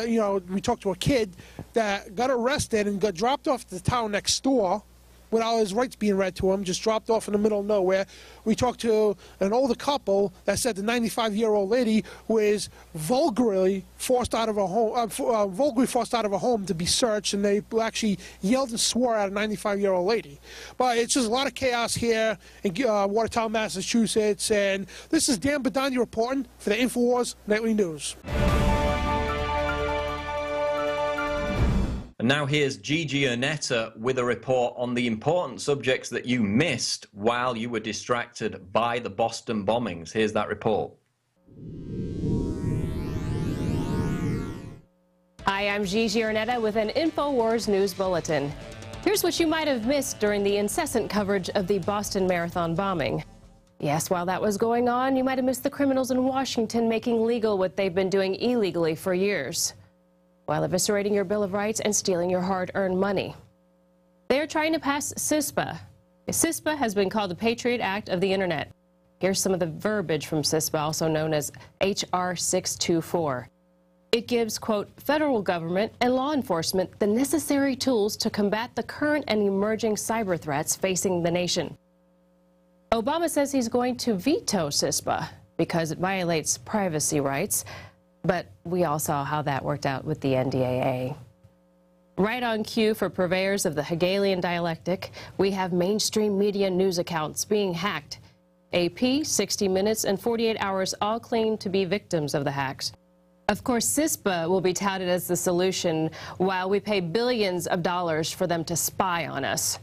[SPEAKER 4] we talked to a kid that got arrested and got dropped off to the town next door without his rights being read to him, just dropped off in the middle of nowhere. We talked to an older couple that said the 95-year-old lady was vulgarly forced out of a home, to be searched, and they actually yelled and swore at a 95-year-old lady. But it's just a lot of chaos here in Watertown, Massachusetts, and this is Dan Bidondi reporting for the Infowars Nightly News.
[SPEAKER 1] And now here's Gigi Ernetta with a report on the important subjects that you missed while you were distracted by the Boston bombings. Here's that report.
[SPEAKER 20] Hi, I'm Gigi Ernetta with an Infowars News Bulletin. Here's what you might have missed during the incessant coverage of the Boston Marathon bombing. Yes, while that was going on, you might have missed the criminals in Washington making legal what they've been doing illegally for years. while eviscerating your Bill of Rights and stealing your hard-earned money. They are trying to pass CISPA. CISPA has been called the Patriot Act of the Internet. Here's some of the verbiage from CISPA, also known as H.R. 624. It gives, quote, federal government and law enforcement the necessary tools to combat the current and emerging cyber threats facing the nation. Obama says he's going to veto CISPA because it violates privacy rights, but we all saw how that worked out with the NDAA. Right on cue for purveyors of the Hegelian dialectic, we have mainstream media news accounts being hacked. AP, 60 Minutes, and 48 Hours all claim to be victims of the hacks. Of course, CISPA will be touted as the solution while we pay billions of dollars for them to spy on us.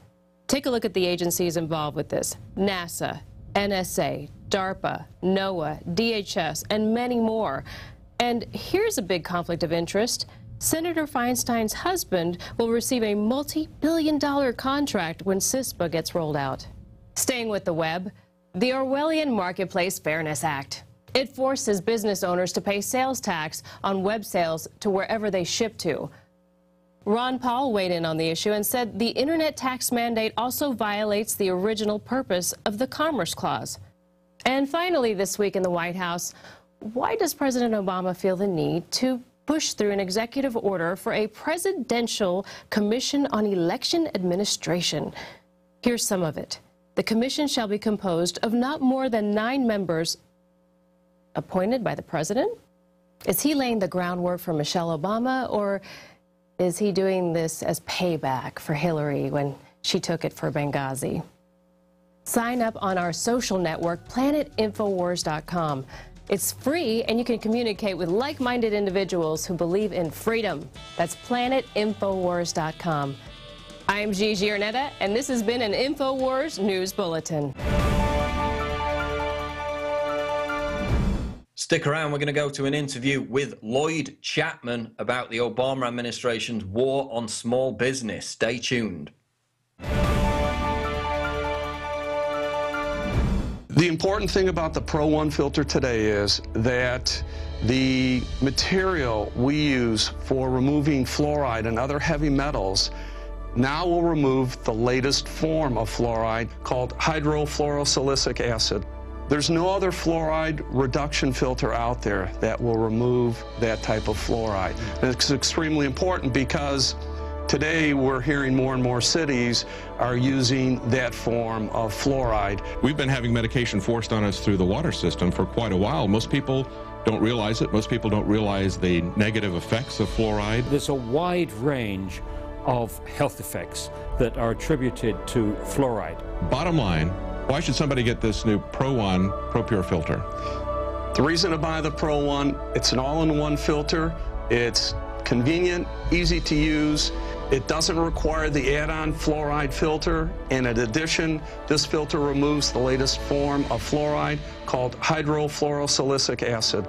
[SPEAKER 20] Take a look at the agencies involved with this: NASA, NSA, DARPA, NOAA, DHS, and many more. And here's a big conflict of interest. Senator Feinstein's husband will receive a multi-billion-dollar contract when CISPA gets rolled out. Staying with the web, the Orwellian Marketplace Fairness Act. It forces business owners to pay sales tax on web sales to wherever they ship to. Ron Paul weighed in on the issue and said the internet tax mandate also violates the original purpose of the Commerce Clause. And finally, this week in the White House, why does President Obama feel the need to push through an executive order for a presidential commission on election administration? Here's some of it. The commission shall be composed of not more than 9 members appointed by the president. Is he laying the groundwork for Michelle Obama, or is he doing this as payback for Hillary when she took it for Benghazi? Sign up on our social network, planetinfowars.com. It's free, and you can communicate with like-minded individuals who believe in freedom. That's planetinfowars.com. I'm Gigi Arnetta, and this has been an Infowars News Bulletin.
[SPEAKER 1] Stick around, we're going to go to an interview with Lloyd Chapman about the Obama administration's war on small business. Stay tuned.
[SPEAKER 21] The important thing about the Pro One filter today is that the material we use for removing fluoride and other heavy metals now will remove the latest form of fluoride called hydrofluorosilicic acid. There's no other fluoride reduction filter out there that will remove that type of fluoride. And it's extremely important because today we're hearing more and more cities are using that form of fluoride.
[SPEAKER 7] We've been having medication forced on us through the water system for quite a while. Most people don't realize it. Most people don't realize the negative effects of fluoride.
[SPEAKER 22] There's a wide range of health effects that are attributed to fluoride.
[SPEAKER 7] Bottom line, why should somebody get this new Pro One ProPure filter?
[SPEAKER 21] The reason to buy the Pro One, it's an all-in-one filter. It's convenient, easy to use. It doesn't require the add-on fluoride filter. And in addition, this filter removes the latest form of fluoride called hydrofluorosilicic acid.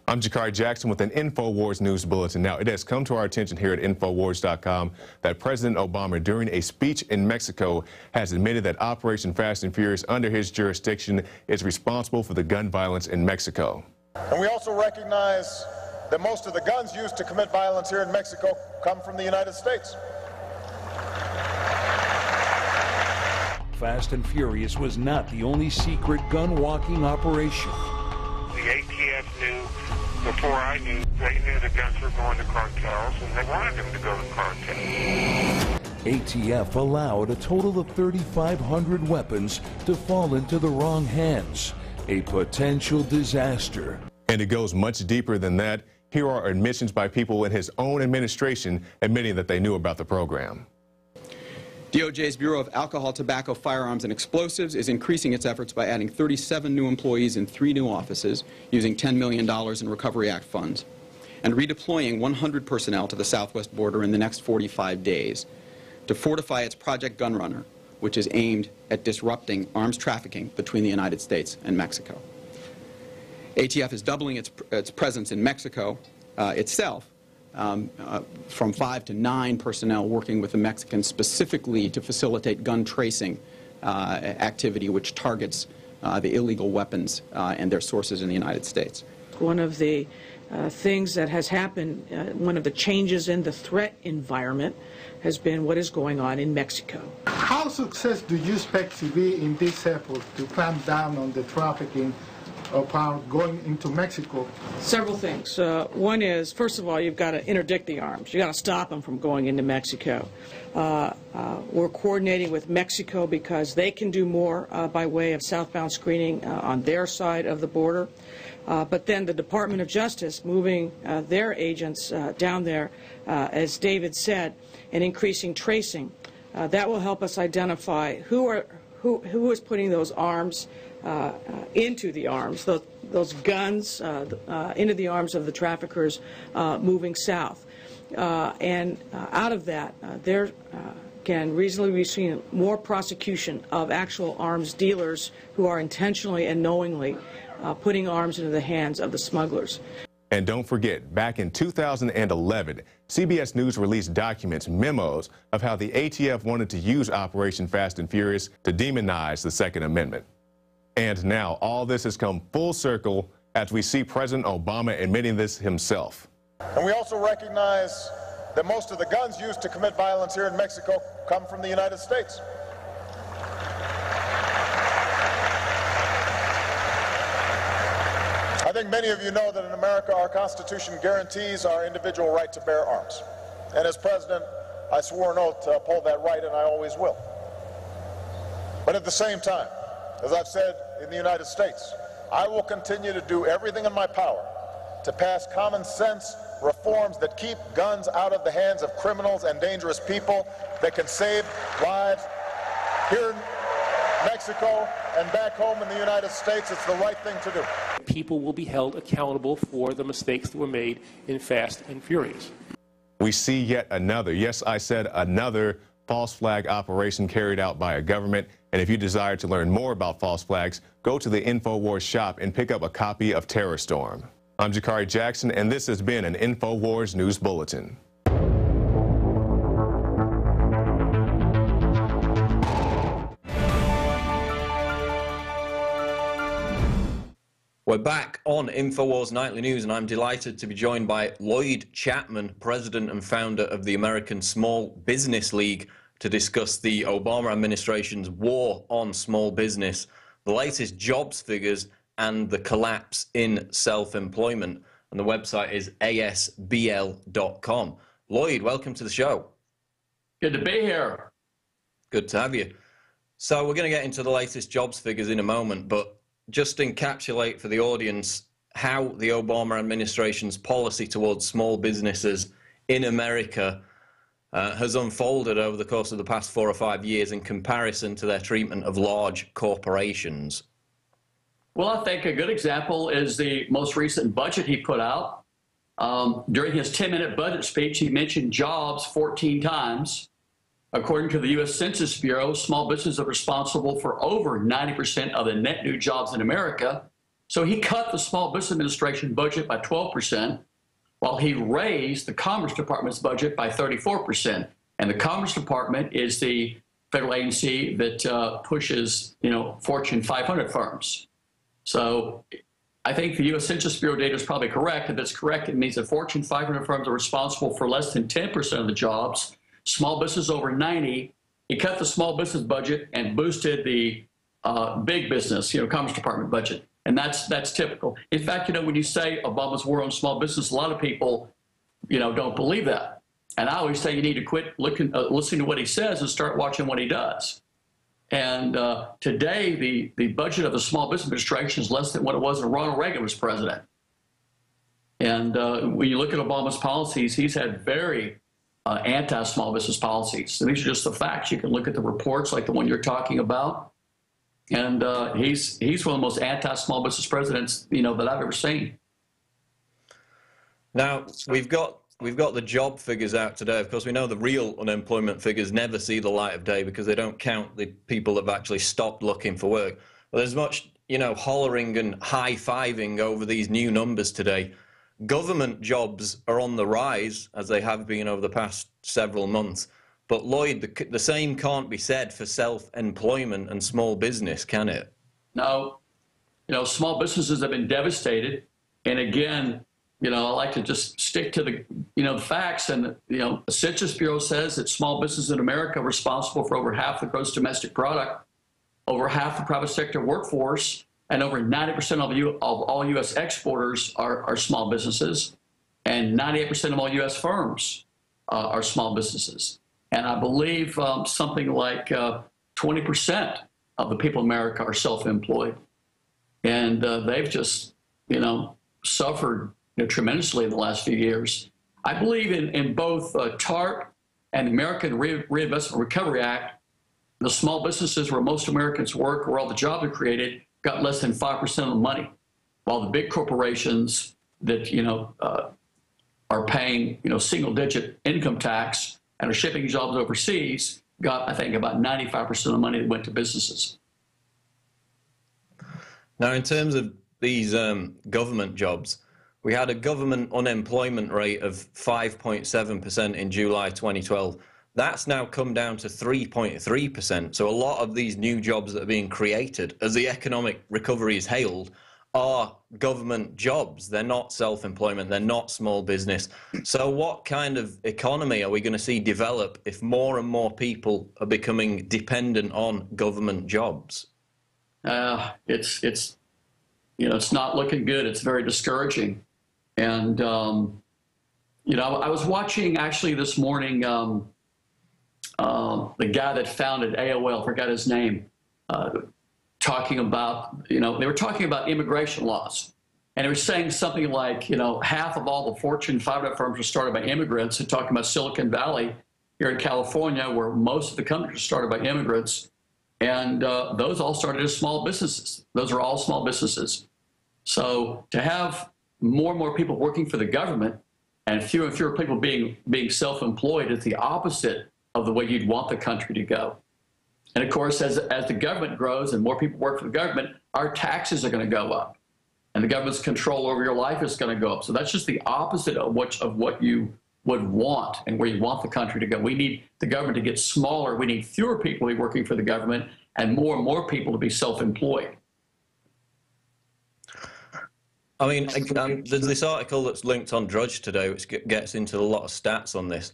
[SPEAKER 5] I'm Jakari JAckson with an Infowars News Bulletin. Now, it has come to our attention here at Infowars.com that President Obama, during a speech in Mexico, has admitted that Operation Fast and Furious under his jurisdiction is responsible for the gun violence in Mexico.
[SPEAKER 23] And we also recognize that most of the guns used to commit violence here in Mexico come from the United States.
[SPEAKER 24] Fast and Furious was not the only secret gun-walking operation.
[SPEAKER 25] The ATF knew before I knew, they knew the guns were going to cartels, and they wanted them to go to cartels.
[SPEAKER 24] ATF allowed a total of 3,500 weapons to fall into the wrong hands. A potential disaster.
[SPEAKER 5] And it goes much deeper than that. Here are admissions by people in his own administration admitting that they knew about the program.
[SPEAKER 26] DOJ's Bureau of Alcohol, Tobacco, Firearms, and Explosives is increasing its efforts by adding 37 new employees in 3 new offices using $10 million in Recovery Act funds and redeploying 100 personnel to the southwest border in the next 45 days to fortify its Project Gunrunner, which is aimed at disrupting arms trafficking between the United States and Mexico. ATF is doubling its presence in Mexico itself from 5 to 9 personnel working with the Mexicans specifically to facilitate gun tracing activity, which targets the illegal weapons and their sources in the United States.
[SPEAKER 2] One of the things that has happened, one of the changes in the threat environment has been what is going on in Mexico.
[SPEAKER 3] How successful do you expect to be in this effort to clamp down on the trafficking of power going into Mexico?
[SPEAKER 2] Several things. One is, first of all, you've got to interdict the arms. You've got to stop them from going into Mexico. We're coordinating with Mexico because they can do more by way of southbound screening on their side of the border. But then the Department of Justice moving their agents down there, as David said, and increasing tracing. That will help us identify who is putting those arms into the arms, those guns into the arms of the traffickers moving south. And out of that, there can reasonably be seen more prosecution of actual arms dealers who are intentionally and knowingly putting arms into the hands of the smugglers.
[SPEAKER 5] And don't forget, back in 2011, CBS News released documents, memos, of how the ATF wanted to use Operation Fast and Furious to demonize the Second Amendment. And now all this has come full circle as we see President Obama admitting this himself.
[SPEAKER 23] And we also recognize that most of the guns used to commit violence here in Mexico come from the United States. I think many of you know that in America our Constitution guarantees our individual right to bear arms. And as President, I swore an oath to uphold that right, and I always will. But at the same time, as I've said in the United States, I will continue to do everything in my power to pass common sense reforms that keep guns out of the hands of criminals and dangerous people, that can save lives here in Mexico and back home in the United States. It's the right thing to do.
[SPEAKER 6] People will be held accountable for the mistakes that were made in Fast and Furious.
[SPEAKER 5] We see yet another, yes, I said another, false flag operation carried out by a government. And if you desire to learn more about false flags, go to the Infowars shop and pick up a copy of Terror Storm. I'm Jakari JAckson, and this has been an Infowars News Bulletin.
[SPEAKER 1] We're back on Infowars Nightly News, and I'm delighted to be joined by Lloyd Chapman, president and founder of the American Small Business League, to discuss the Obama administration's war on small business, the latest jobs figures, and the collapse in self-employment. And the website is asbl.com. Lloyd, welcome to the show.
[SPEAKER 8] Good to be here.
[SPEAKER 1] Good to have you. So we're going to get into the latest jobs figures in a moment, but just encapsulate for the audience how the Obama administration's policy towards small businesses in America has unfolded over the course of the past 4 or 5 years in comparison to their treatment of large corporations.
[SPEAKER 8] Well, I think a good example is the most recent budget he put out. During his 10-minute budget speech, he mentioned jobs 14 times. According to the U.S. Census Bureau, small businesses are responsible for over 90% of the net new jobs in America. So he cut the Small Business Administration budget by 12%, while he raised the Commerce Department's budget by 34%. And the Commerce Department is the federal agency that pushes, Fortune 500 firms. So I think the U.S. Census Bureau data is probably correct. If it's correct, it means that Fortune 500 firms are responsible for less than 10% of the jobs. Small business over 90. He cut the small business budget and boosted the big business, Commerce Department budget. And that's typical. In fact, when you say Obama's war on small business, a lot of people, don't believe that. And I always say you need to quit listening to what he says and start watching what he does. And today, the budget of the Small Business Administration is less than what it was when Ronald Reagan was president. And when you look at Obama's policies, he's had very anti-small business policies. And these are just the facts. You can look at the reports like the one you're talking about. And he's one of the most anti-small business presidents, that I've ever seen.
[SPEAKER 1] Now, we've got the job figures out today. Of course, we know the real unemployment figures never see the light of day because they don't count the people that have actually stopped looking for work. But there's much, hollering and high-fiving over these new numbers today. government jobs are on the rise, as they have been over the past several months. But Lloyd, the same can't be said for self-employment and small business, can it?
[SPEAKER 8] No. You know, small businesses have been devastated. And again, you know, I like to just stick to the, you know, the facts. And, you know, the Census Bureau says that small businesses in America are responsible for over half the gross domestic product, over half the private sector workforce, and over 90% of all U.S. exporters are small businesses, and 98% of all U.S. firms are small businesses. And I believe something like 20% of the people in America are self-employed. And they've just, you know, suffered tremendously in the last few years. I believe in both TARP and the American Reinvestment Recovery Act, the small businesses where most Americans work, where all the jobs are created, got less than 5% of the money, while the big corporations that, you know, are paying, you know, single-digit income tax and are shipping jobs overseas got, I think, about 95% of the money that went to businesses.
[SPEAKER 1] Now, in terms of these government jobs, we had a government unemployment rate of 5.7% in July 2012. That's now come down to 3.3%. So a lot of these new jobs that are being created as the economic recovery is hailed are government jobs. They're not self-employment. They're not small business. So what kind of economy are we going to see develop if more and more people are becoming dependent on government jobs?
[SPEAKER 8] It's you know, it's not looking good. It's very discouraging. And, you know, I was watching actually this morning the guy that founded AOL, forgot his name, talking about, you know, they were talking about immigration laws. And they were saying something like, you know, half of all the Fortune 500 firms were started by immigrants, and talking about Silicon Valley here in California, where most of the companies are started by immigrants. And those all started as small businesses. Those are all small businesses. So to have more and more people working for the government and fewer people being self-employed is the opposite of the way you'd want the country to go. And of course, as the government grows and more people work for the government, our taxes are going to go up, and the government's control over your life is going to go up. So that's just the opposite of what you would want and where you want the country to go. We need the government to get smaller. We need fewer people to be working for the government and more people to be self-employed.
[SPEAKER 1] I mean, there's this article that's linked on Drudge today, which gets into a lot of stats on this.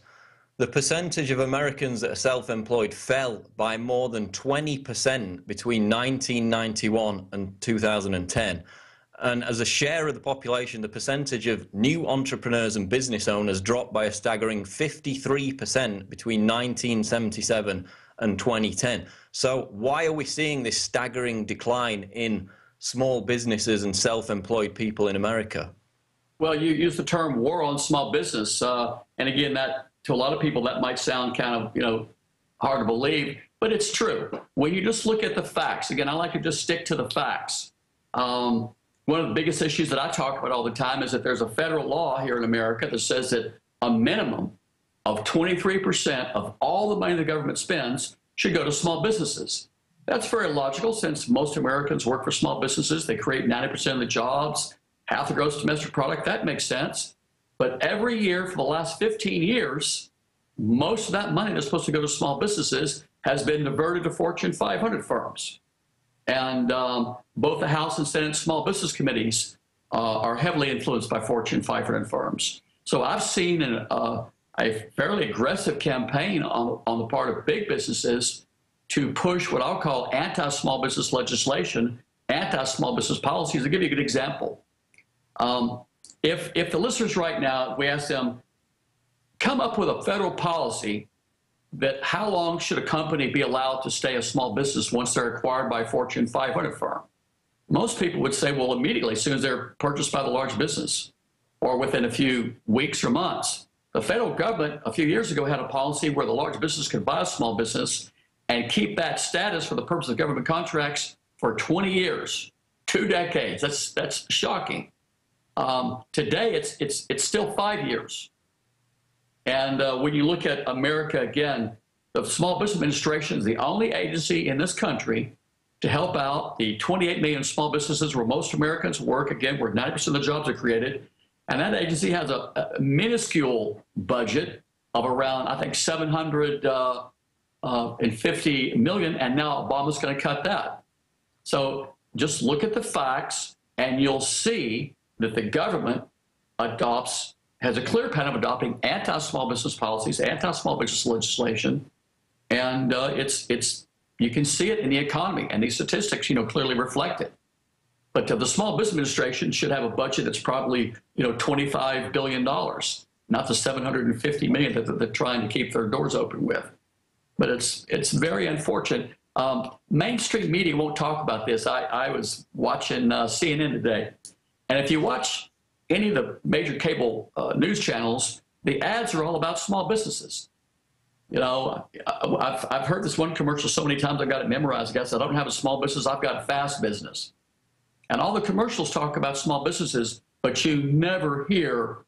[SPEAKER 1] The percentage of Americans that are self-employed fell by more than 20% between 1991 and 2010. And as a share of the population, the percentage of new entrepreneurs and business owners dropped by a staggering 53% between 1977 and 2010. So why are we seeing this staggering decline in small businesses and self-employed people in America?
[SPEAKER 8] Well, you use the term war on small business. And again, that to a lot of people, that might sound kind of, you know, hard to believe, but it's true. When you just look at the facts, again, I like to just stick to the facts. One of the biggest issues that I talk about all the time is that there's a federal law here in America that says that a minimum of 23% of all the money the government spends should go to small businesses. That's very logical, since most Americans work for small businesses. They create 90% of the jobs, half the gross domestic product. That makes sense. But every year for the last 15 years, most of that money that's supposed to go to small businesses has been diverted to Fortune 500 firms. And both the House and Senate small business committees are heavily influenced by Fortune 500 firms. So I've seen a fairly aggressive campaign on the part of big businesses to push what I'll call anti-small business legislation, anti-small business policies. I'll give you a good example. If the listeners right now, we ask them, come up with a federal policy that how long should a company be allowed to stay a small business once they're acquired by a Fortune 500 firm? Most people would say, well, immediately, as soon as they're purchased by the large business, or within a few weeks or months. The federal government a few years ago had a policy where the large business could buy a small business and keep that status for the purpose of government contracts for 20 years, 2 decades. That's shocking. Today, it's still 5 years. And when you look at America again, the Small Business Administration is the only agency in this country to help out the 28 million small businesses where most Americans work, again, where 90% of the jobs are created. And that agency has a minuscule budget of around, I think, $750 million, and now Obama's going to cut that. So just look at the facts, and you'll see that the government has a clear pattern of adopting anti-small business policies, anti-small business legislation, and you can see it in the economy, and these statistics, clearly reflect it. But the Small Business Administration should have a budget that's probably, $25 billion, not the $750 million that they're trying to keep their doors open with. But it's very unfortunate. Mainstream media won't talk about this. I was watching CNN today, and if you watch any of the major cable news channels, the ads are all about small businesses. I've heard this one commercial so many times I got it memorized. I guess I don't have a small business, I've got a fast business. And all the commercials talk about small businesses, but you never hear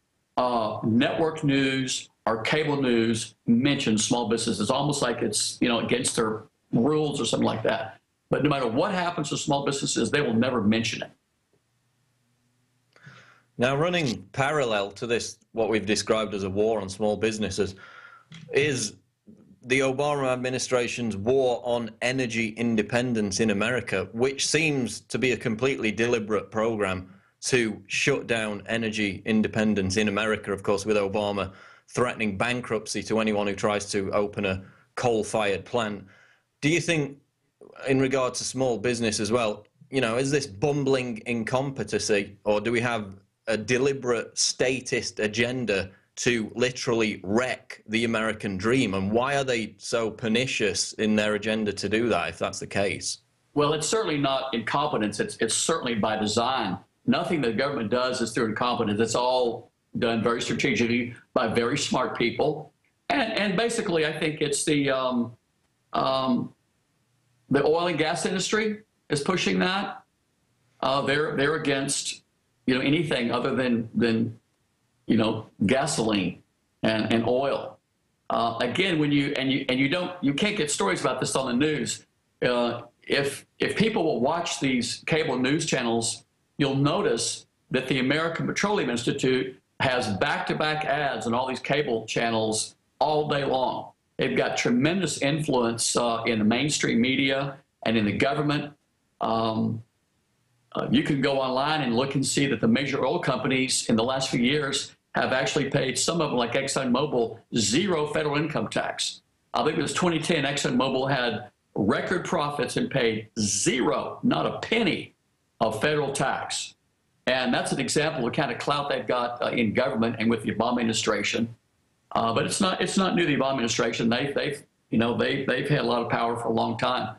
[SPEAKER 8] network news or cable news mention small businesses. It's almost like it's against their rules or something like that. But no matter what happens to small businesses, they will never mention it.
[SPEAKER 1] Now, running parallel to this, what we've described as a war on small businesses, is the Obama administration's war on energy independence in America, which seems to be a completely deliberate program to shut down energy independence in America, of course, with Obama threatening bankruptcy to anyone who tries to open a coal-fired plant. Do you think, in regard to small business as well, is this bumbling incompetency, or do we have a deliberate statist agenda to literally wreck the American dream? And why are they so pernicious in their agenda to do that, if that's the case?
[SPEAKER 8] Well, it's certainly not incompetence. It's certainly by design. Nothing the government does is through incompetence. It's all done very strategically by very smart people. And basically, I think it's the oil and gas industry is pushing that. They're against anything other than gasoline and oil. Again, when you can't get stories about this on the news. If people will watch these cable news channels, you'll notice that the American Petroleum Institute has back-to-back ads on all these cable channels all day long. They've got tremendous influence in the mainstream media and in the government. You can go online and look and see that the major oil companies in the last few years have actually paid, some of them like ExxonMobil, zero federal income tax. I think it was 2010, ExxonMobil had record profits and paid zero, not a penny of federal tax. And that's an example of the kind of clout they've got in government and with the Obama administration. But it's not new to the Obama administration. They've had a lot of power for a long time.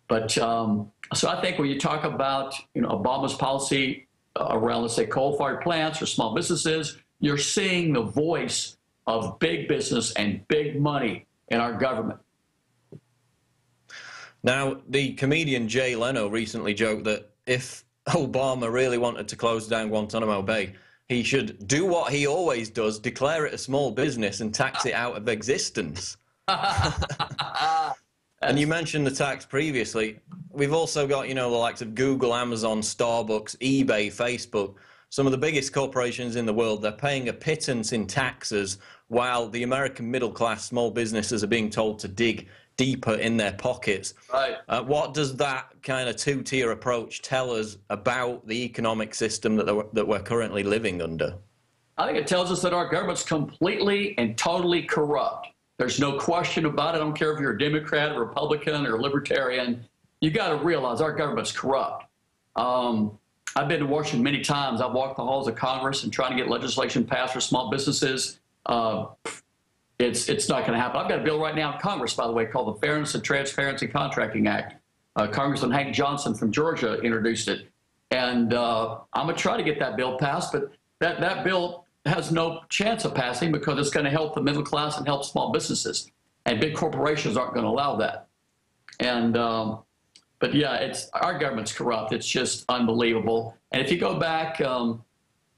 [SPEAKER 8] But so I think when you talk about Obama's policy around, let's say, coal-fired plants or small businesses, you're seeing the voice of big business and big money in our government.
[SPEAKER 1] Now, the comedian Jay Leno recently joked that if Obama really wanted to close down Guantanamo Bay, he should do what he always does, declare it a small business and tax it out of existence. And you mentioned the tax previously. We've also got, the likes of Google, Amazon, Starbucks, eBay, Facebook. Some of the biggest corporations in the world, they're paying a pittance in taxes while the American middle class small businesses are being told to dig deeper in their pockets.
[SPEAKER 8] Right.
[SPEAKER 1] What does that kind of two-tier approach tell us about the economic system that we're currently living under?
[SPEAKER 8] I think it tells us that our government's completely and totally corrupt. There's no question about it. I don't care if you're a Democrat or Republican or Libertarian. You got to realize our government's corrupt. I've been to Washington many times. I've walked the halls of Congress and trying to get legislation passed for small businesses. It's not going to happen. I've got a bill right now in Congress, by the way, called the Fairness and Transparency Contracting Act. Congressman Hank Johnson from Georgia introduced it. And I'm going to try to get that bill passed, but that bill has no chance of passing because it's going to help the middle class and help small businesses. And big corporations aren't going to allow that. And but yeah, our government's corrupt. It's just unbelievable. And if you go back and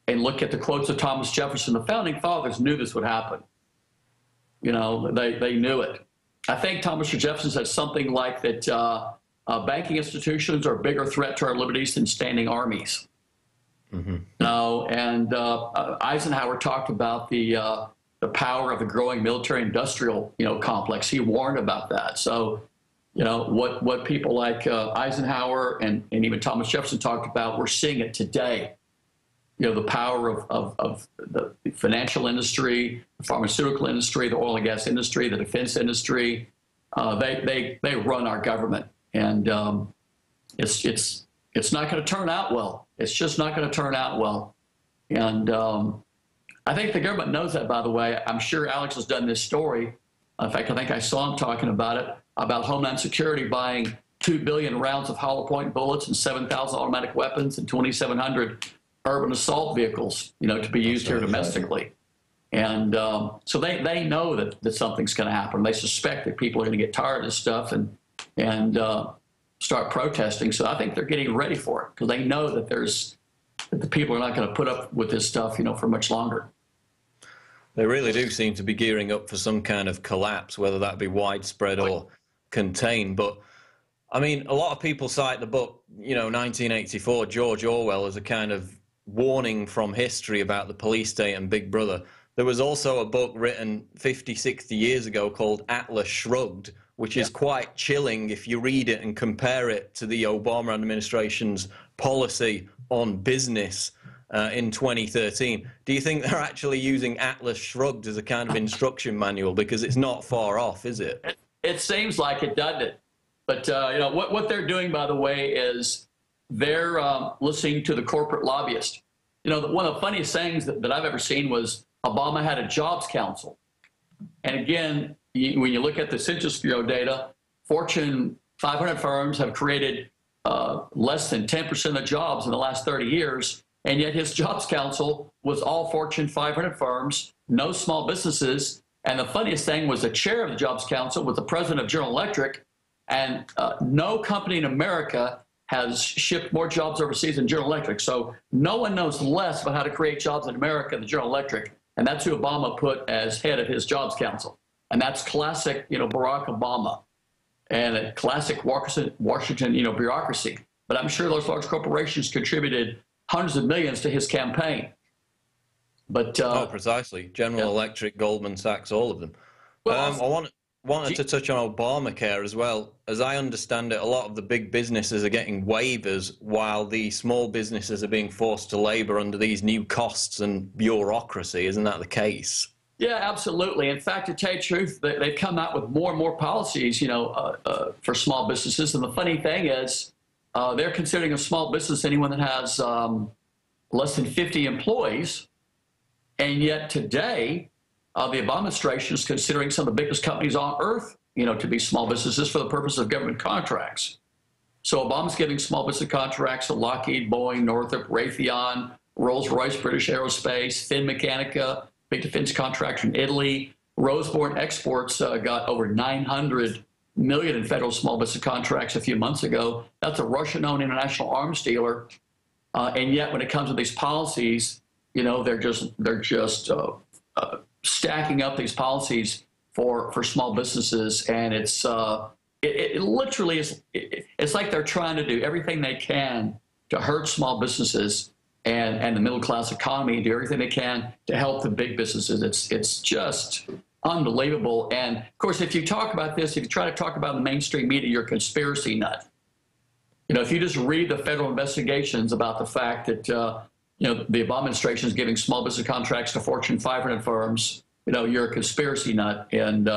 [SPEAKER 8] look at the quotes of Thomas Jefferson, the founding fathers knew this would happen. They knew it. I think Thomas Jefferson said something like that banking institutions are a bigger threat to our liberties than standing armies. No, and Eisenhower talked about the power of the growing military-industrial, complex. He warned about that. So, what people like Eisenhower and even Thomas Jefferson talked about, we're seeing it today. The power of the financial industry, the pharmaceutical industry, the oil and gas industry, the defense industry. They run our government, and it's not going to turn out well. It's just not going to turn out well. And I think the government knows that, by the way. I'm sure Alex has done this story. In fact, I think I saw him talking about it, about Homeland Security buying 2 billion rounds of hollow point bullets and 7,000 automatic weapons and 2,700 urban assault vehicles, to be used here domestically. And so they know that something's going to happen. They suspect that people are going to get tired of this stuff and start protesting. So I think they're getting ready for it because they know that the people are not going to put up with this stuff, for much longer.
[SPEAKER 1] They really do seem to be gearing up for some kind of collapse, whether that be widespread or contained. But I mean, a lot of people cite the book, 1984, George Orwell, as a kind of warning from history about the police state and Big Brother. There was also a book written 50, 60 years ago called Atlas Shrugged, which is quite chilling if you read it and compare it to the Obama administration's policy on business in 2013. Do you think they're actually using Atlas Shrugged as a kind of instruction manual? Because it's not far off, is it?
[SPEAKER 8] It seems like it, doesn't it? But, what they're doing, by the way, is they're listening to the corporate lobbyist. One of the funniest things that I've ever seen was Obama had a jobs council. And again, when you look at the Census Bureau data, Fortune 500 firms have created less than 10% of jobs in the last 30 years. And yet his jobs council was all Fortune 500 firms, no small businesses. And the funniest thing was the chair of the jobs council was the president of General Electric. And no company in America has shipped more jobs overseas than General Electric. So no one knows less about how to create jobs in America than General Electric. And that's who Obama put as head of his jobs council. And that's classic, Barack Obama and a classic Washington, bureaucracy. But I'm sure those large corporations contributed hundreds of millions to his campaign. But
[SPEAKER 1] precisely. General Electric, Goldman Sachs, all of them. Well, I wanted to touch on Obamacare as well. As I understand it, a lot of the big businesses are getting waivers while the small businesses are being forced to labor under these new costs and bureaucracy. Isn't that the case?
[SPEAKER 8] Yeah, absolutely. In fact, to tell you the truth, they've come out with more and more policies, for small businesses. And the funny thing is, they're considering a small business anyone that has less than 50 employees. And yet today, the Obama administration is considering some of the biggest companies on earth, to be small businesses for the purpose of government contracts. So Obama's giving small business contracts to Lockheed, Boeing, Northrop, Raytheon, Rolls-Royce, British Aerospace, Finmeccanica, big defense contractor in Italy. Roseborn Exports got over $900 million in federal small business contracts a few months ago. That's a Russian-owned international arms dealer. And yet when it comes to these policies, they're just stacking up these policies for small businesses, and it's it literally is. It's like they're trying to do everything they can to hurt small businesses and the middle class economy, do everything they can to help the big businesses. It's just unbelievable. And of course, if you talk about this, if you try to talk about the mainstream media, you're a conspiracy nut. If you just read the federal investigations about the fact that the Obama administration is giving small business contracts to Fortune 500 firms, you're a conspiracy nut, and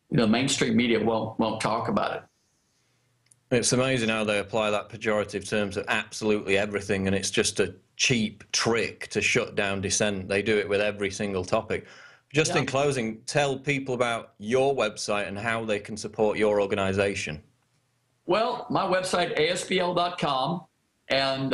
[SPEAKER 8] mainstream media won't talk about it.
[SPEAKER 1] It's amazing how they apply that pejorative term to absolutely everything, and it's just a cheap trick to shut down dissent. They do it with every single topic. Just in closing, tell people about your website and how they can support your organization.
[SPEAKER 8] Well, my website, asbl.com, and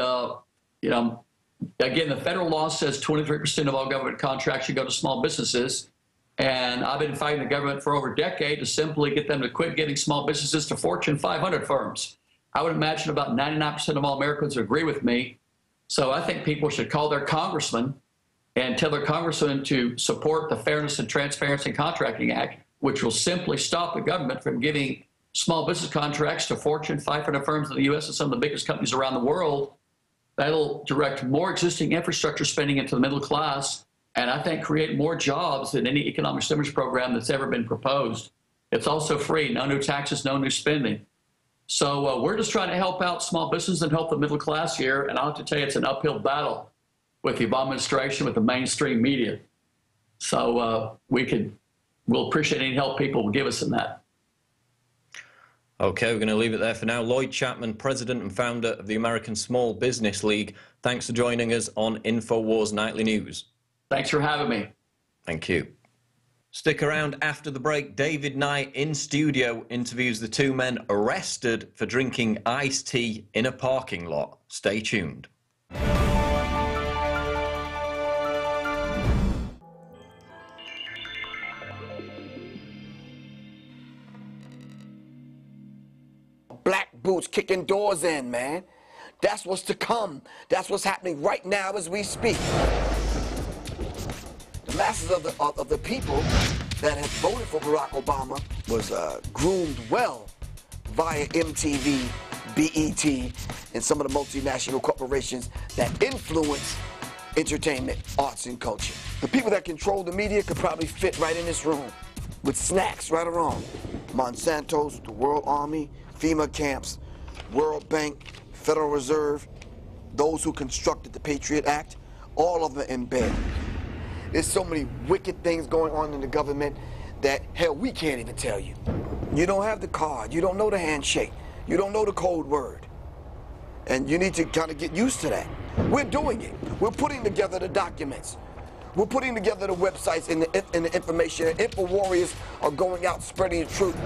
[SPEAKER 8] again, the federal law says 23% of all government contracts should go to small businesses. And I've been fighting the government for over a decade to simply get them to quit giving small businesses to Fortune 500 firms. I would imagine about 99% of all Americans agree with me. So I think people should call their congressman and tell their congressman to support the Fairness and Transparency Contracting Act, which will simply stop the government from giving small business contracts to Fortune 500 firms in the U.S. and some of the biggest companies around the world. That'll direct more existing infrastructure spending into the middle class, and I think create more jobs than any economic stimulus program that's ever been proposed. It's also free, no new taxes, no new spending. So we're just trying to help out small business and help the middle class here, and I'll have to tell you, it's an uphill battle with the Obama administration, with the mainstream media. So we'll appreciate any help people will give us in that.
[SPEAKER 1] Okay, we're going to leave it there for now. Lloyd Chapman, president and founder of the American Small Business League, thanks for joining us on Infowars Nightly News.
[SPEAKER 8] Thanks for having me.
[SPEAKER 1] Thank you. Stick around after the break. David Knight in studio interviews the two men arrested for drinking iced tea in a parking lot. Stay tuned.
[SPEAKER 9] Black boots kicking doors in, man. That's what's to come. That's what's happening right now as we speak. The masses of the people that have voted for Barack Obama was groomed well via MTV, BET, and some of the multinational corporations that influence entertainment, arts, and culture. The people that control the media could probably fit right in this room with snacks, right or wrong. Monsanto's, the World Army, FEMA camps, World Bank, Federal Reserve, those who constructed the Patriot Act, all of them in bed. There's so many wicked things going on in the government that, hell, we can't even tell you. You don't have the card, you don't know the handshake, you don't know the code word. And you need to kind of get used to that. We're doing it. We're putting together the documents. We're putting together the websites and the information. And Info Warriors are going out spreading the truth.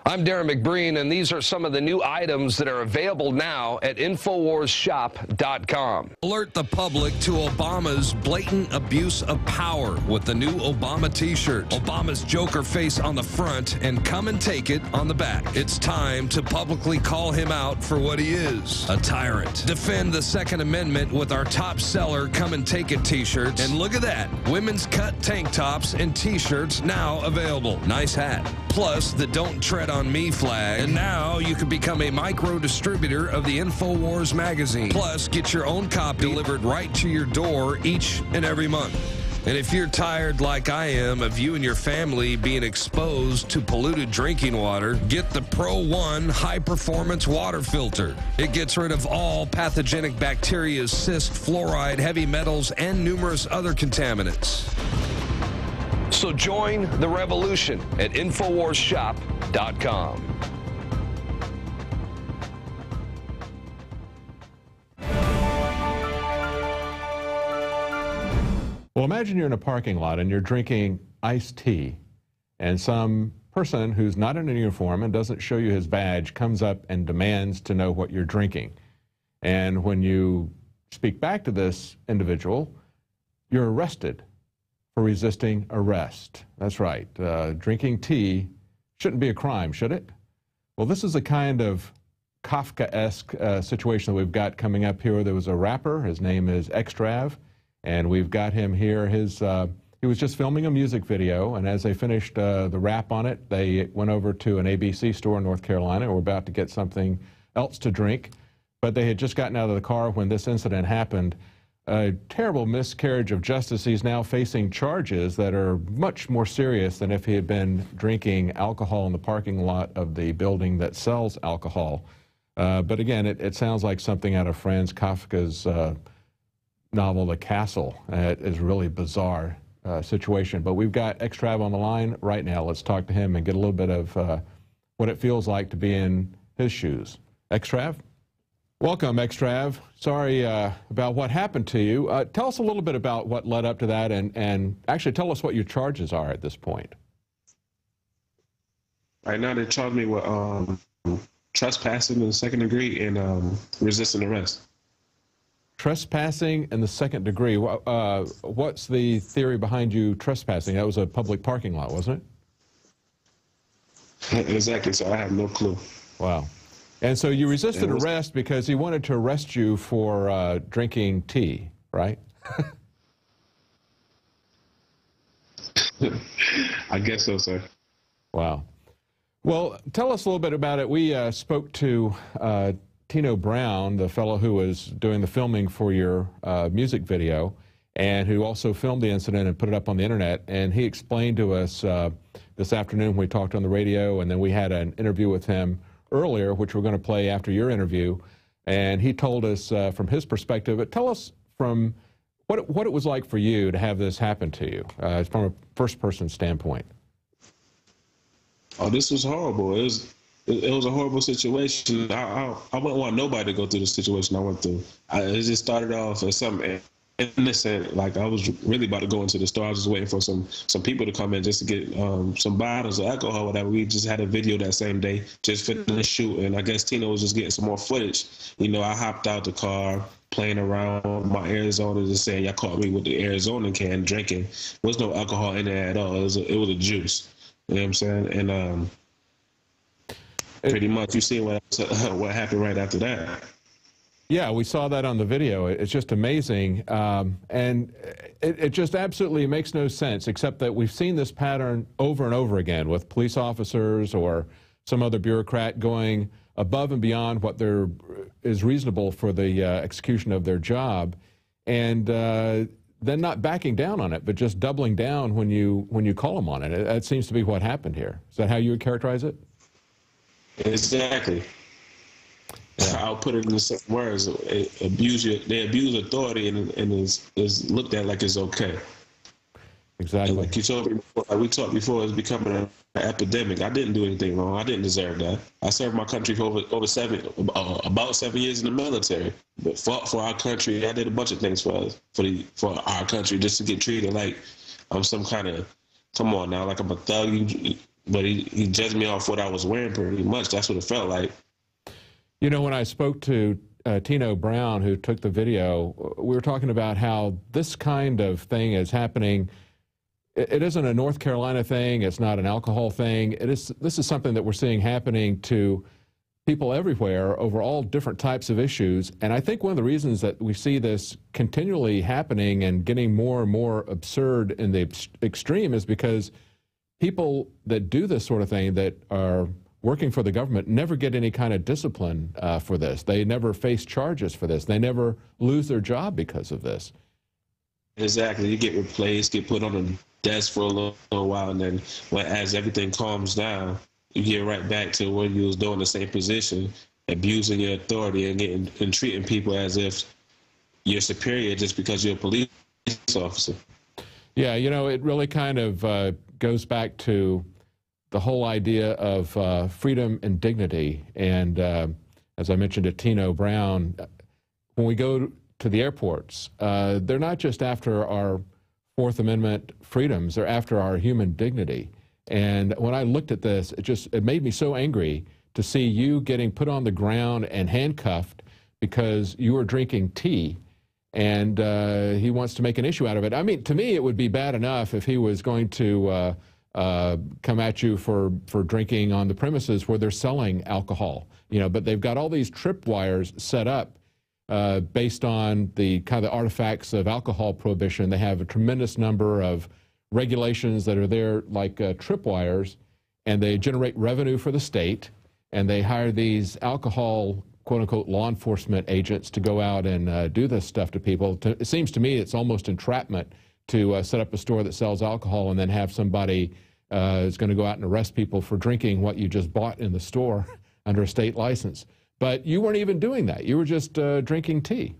[SPEAKER 10] I'm Darren McBreen, and these are some of the new items that are available now at InfoWarsShop.com.
[SPEAKER 11] Alert the public to Obama's blatant abuse of power with the new Obama t-shirt. Obama's Joker face on the front and come and take it on the back. It's time to publicly call him out for what he is, a tyrant. Defend the Second Amendment with our top seller Come and Take It t-shirts. And look at that, women's cut tank tops and t-shirts now available. Nice hat. Plus the Don't Tread on Me flag. And now you can become a micro distributor of the InfoWars magazine. Plus, get your own copy delivered right to your door each and every month. And if you're tired like I am of you and your family being exposed to polluted drinking water, get the Pro One High Performance Water Filter. It gets rid of all pathogenic bacteria, cyst, fluoride, heavy metals, and numerous other contaminants.
[SPEAKER 10] So join the revolution at InfoWarsShop.com.
[SPEAKER 5] Well, imagine you're in a parking lot and you're drinking iced tea, and some person who's not in a uniform and doesn't show you his badge comes up and demands to know what you're drinking. And when you speak back to this individual, you're arrested for resisting arrest. That's right. Drinking tea shouldn't be a crime, should it? Well, this is a kind of Kafka-esque situation that we've got coming up here. There was a rapper. His name is Xstrav, and we've got him here. He was just filming a music video, and as they finished the rap on it, they went over to an ABC store in North Carolina and were about to get something else to drink, but they had just gotten out of the car when this incident happened. A terrible miscarriage of justice. He's now facing charges that are much more serious than if he had been drinking alcohol in the parking lot of the building that sells alcohol. But again, it sounds like something out of Franz Kafka's novel, The Castle. It is a really bizarre situation. But we've got Xstrav on the line right now. Let's talk to him and get a little bit of what it feels like to be in his shoes. Xstrav? Welcome, Xstrav. Sorry about what happened to you. Tell us a little bit about what led up to that, and actually tell us what your charges are at this point.
[SPEAKER 12] Right now, they charge me with trespassing in the second degree and resisting arrest.
[SPEAKER 5] Trespassing in the second degree. What's the theory behind you trespassing? That was a public parking lot, wasn't
[SPEAKER 12] it? Exactly, so I have no clue.
[SPEAKER 5] Wow. And so you resisted arrest because he wanted to arrest you for drinking tea, right?
[SPEAKER 12] I guess so, sir.
[SPEAKER 5] Wow. Well, tell us a little bit about it. We spoke to Tino Brown, the fellow who was doing the filming for your music video, and who also filmed the incident and put it up on the internet. And he explained to us this afternoon when we talked on the radio, and then we had an interview with him earlier, which we're going to play after your interview. And he told us from his perspective. But tell us from what it was like for you to have this happen to you from a first-person standpoint.
[SPEAKER 12] Oh, this was horrible. It was a horrible situation. I wouldn't want nobody to go through the situation I went through. It just started off as something innocent. Like, I was really about to go into the store. I was just waiting for some people to come in just to get some bottles of alcohol or whatever. We just had a video that same day, just finished shooting. I guess Tino was just getting some more footage. You know, I hopped out the car, playing around with my Arizona, just saying, y'all caught me with the Arizona can drinking. There was no alcohol in there at all. It was a juice. You know what I'm saying? And pretty much you see what happened right after that.
[SPEAKER 5] Yeah, we saw that on the video. It's just amazing. And it just absolutely makes no sense, except that we've seen this pattern over and over again with police officers or some other bureaucrat going above and beyond what is reasonable for the execution of their job, and then not backing down on it, but just doubling down when you call them on it. That seems to be what happened here. Is that how you would characterize it?
[SPEAKER 12] Exactly. Yeah. I'll put it in the same words. They abuse authority, and it's looked at like it's okay.
[SPEAKER 5] Exactly.
[SPEAKER 12] And like you told me before, like we talked before, it's becoming an epidemic. I didn't do anything wrong. I didn't deserve that. I served my country for about 7 years in the military. But fought for our country. I did a bunch of things for our country just to get treated like I'm some kind of, come on now, like I'm a thug. But he judged me off what I was wearing pretty much. That's what it felt like.
[SPEAKER 5] You know, when I spoke to Tino Brown, who took the video, we were talking about how this kind of thing is happening. It isn't a North Carolina thing. It's not an alcohol thing. This is something that we're seeing happening to people everywhere over all different types of issues. And I think one of the reasons that we see this continually happening and getting more and more absurd in the extreme is because people that do this sort of thing, that are working for the government, never get any kind of discipline for this. They never face charges for this. They never lose their job because of this.
[SPEAKER 12] Exactly. You get replaced, get put on a desk for a little while, and then as everything calms down, you get right back to when you was doing the same position, abusing your authority and treating people as if you're superior just because you're a police officer. Yeah,
[SPEAKER 5] you know, it really kind of goes back to the whole idea of freedom and dignity. And as I mentioned to Tino Brown, when we go to the airports, they're not just after our Fourth Amendment freedoms, they're after our human dignity. And when I looked at this, it made me so angry to see you getting put on the ground and handcuffed because you were drinking tea, and he wants to make an issue out of it. I mean, to me, it would be bad enough if he was going to come at you for drinking on the premises where they're selling alcohol, you know, but they've got all these tripwires set up based on the kind of artifacts of alcohol prohibition. They have a tremendous number of regulations that are there, like tripwires, and they generate revenue for the state, and they hire these alcohol, quote-unquote, law enforcement agents to go out and do this stuff to people. It seems to me it's almost entrapment to set up a store that sells alcohol and then have somebody is going to go out and arrest people for drinking what you just bought in the store under a state license. But you weren't even doing that. You were just drinking tea.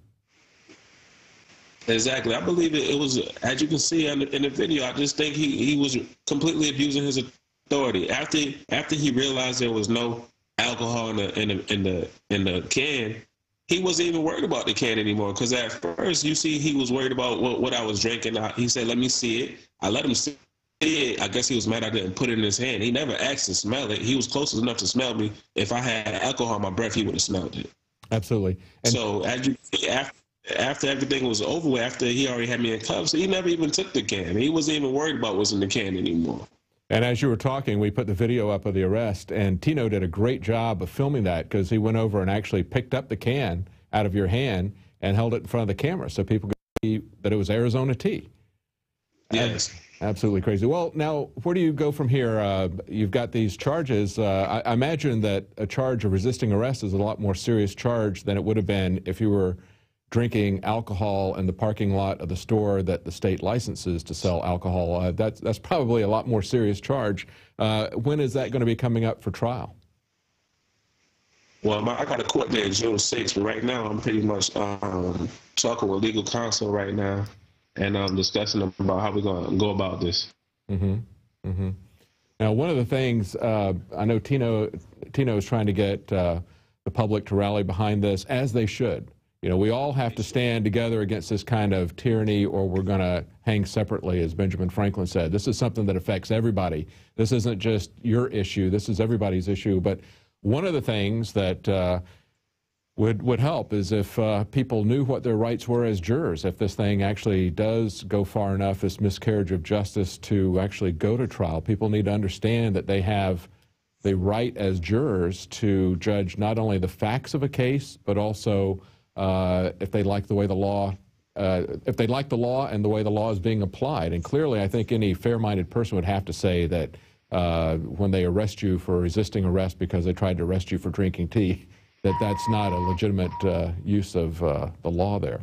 [SPEAKER 12] Exactly. I believe it was, as you can see in the video, I just think he was completely abusing his authority. After he realized there was no alcohol in the can, he wasn't even worried about the can anymore. Because at first, you see, he was worried about what I was drinking. He said, "Let me see it." I let him see it. I guess he was mad I didn't put it in his hand. He never asked to smell it. He was close enough to smell me. If I had alcohol in my breath, he would have smelled it.
[SPEAKER 5] Absolutely. And
[SPEAKER 12] so after everything was over with, after he already had me in cuffs, he never even took the can. He wasn't even worried about what's in the can anymore.
[SPEAKER 5] And as you were talking, we put the video up of the arrest, and Tino did a great job of filming that because he went over and actually picked up the can out of your hand and held it in front of the camera so people could see that it was Arizona tea.
[SPEAKER 12] Yes.
[SPEAKER 5] Absolutely crazy. Well, now, where do you go from here? You've got these charges. I imagine that a charge of resisting arrest is a lot more serious charge than it would have been if you were drinking alcohol in the parking lot of the store that the state licenses to sell alcohol. That's probably a lot more serious charge. When is that going to be coming up for trial?
[SPEAKER 12] Well, I got a court date June 6th, but right now I'm pretty much talking with legal counsel right now, and I'm discussing about how we're going to go about this.
[SPEAKER 5] Now, one of the things I know Tino is trying to get the public to rally behind this, as they should. You know, we all have to stand together against this kind of tyranny, or we're going to hang separately, as Benjamin Franklin said. This is something that affects everybody. This isn't just your issue. This is everybody's issue. But one of the things that would help is if people knew what their rights were as jurors. If this thing actually does go far enough, this miscarriage of justice, to actually go to trial, people need to understand that they have the right as jurors to judge not only the facts of a case, but also if they like the way the law, if they like the law and the way the law is being applied. And clearly, I think any fair-minded person would have to say that when they arrest you for resisting arrest because they tried to arrest you for drinking tea, that's not a legitimate use of the law there.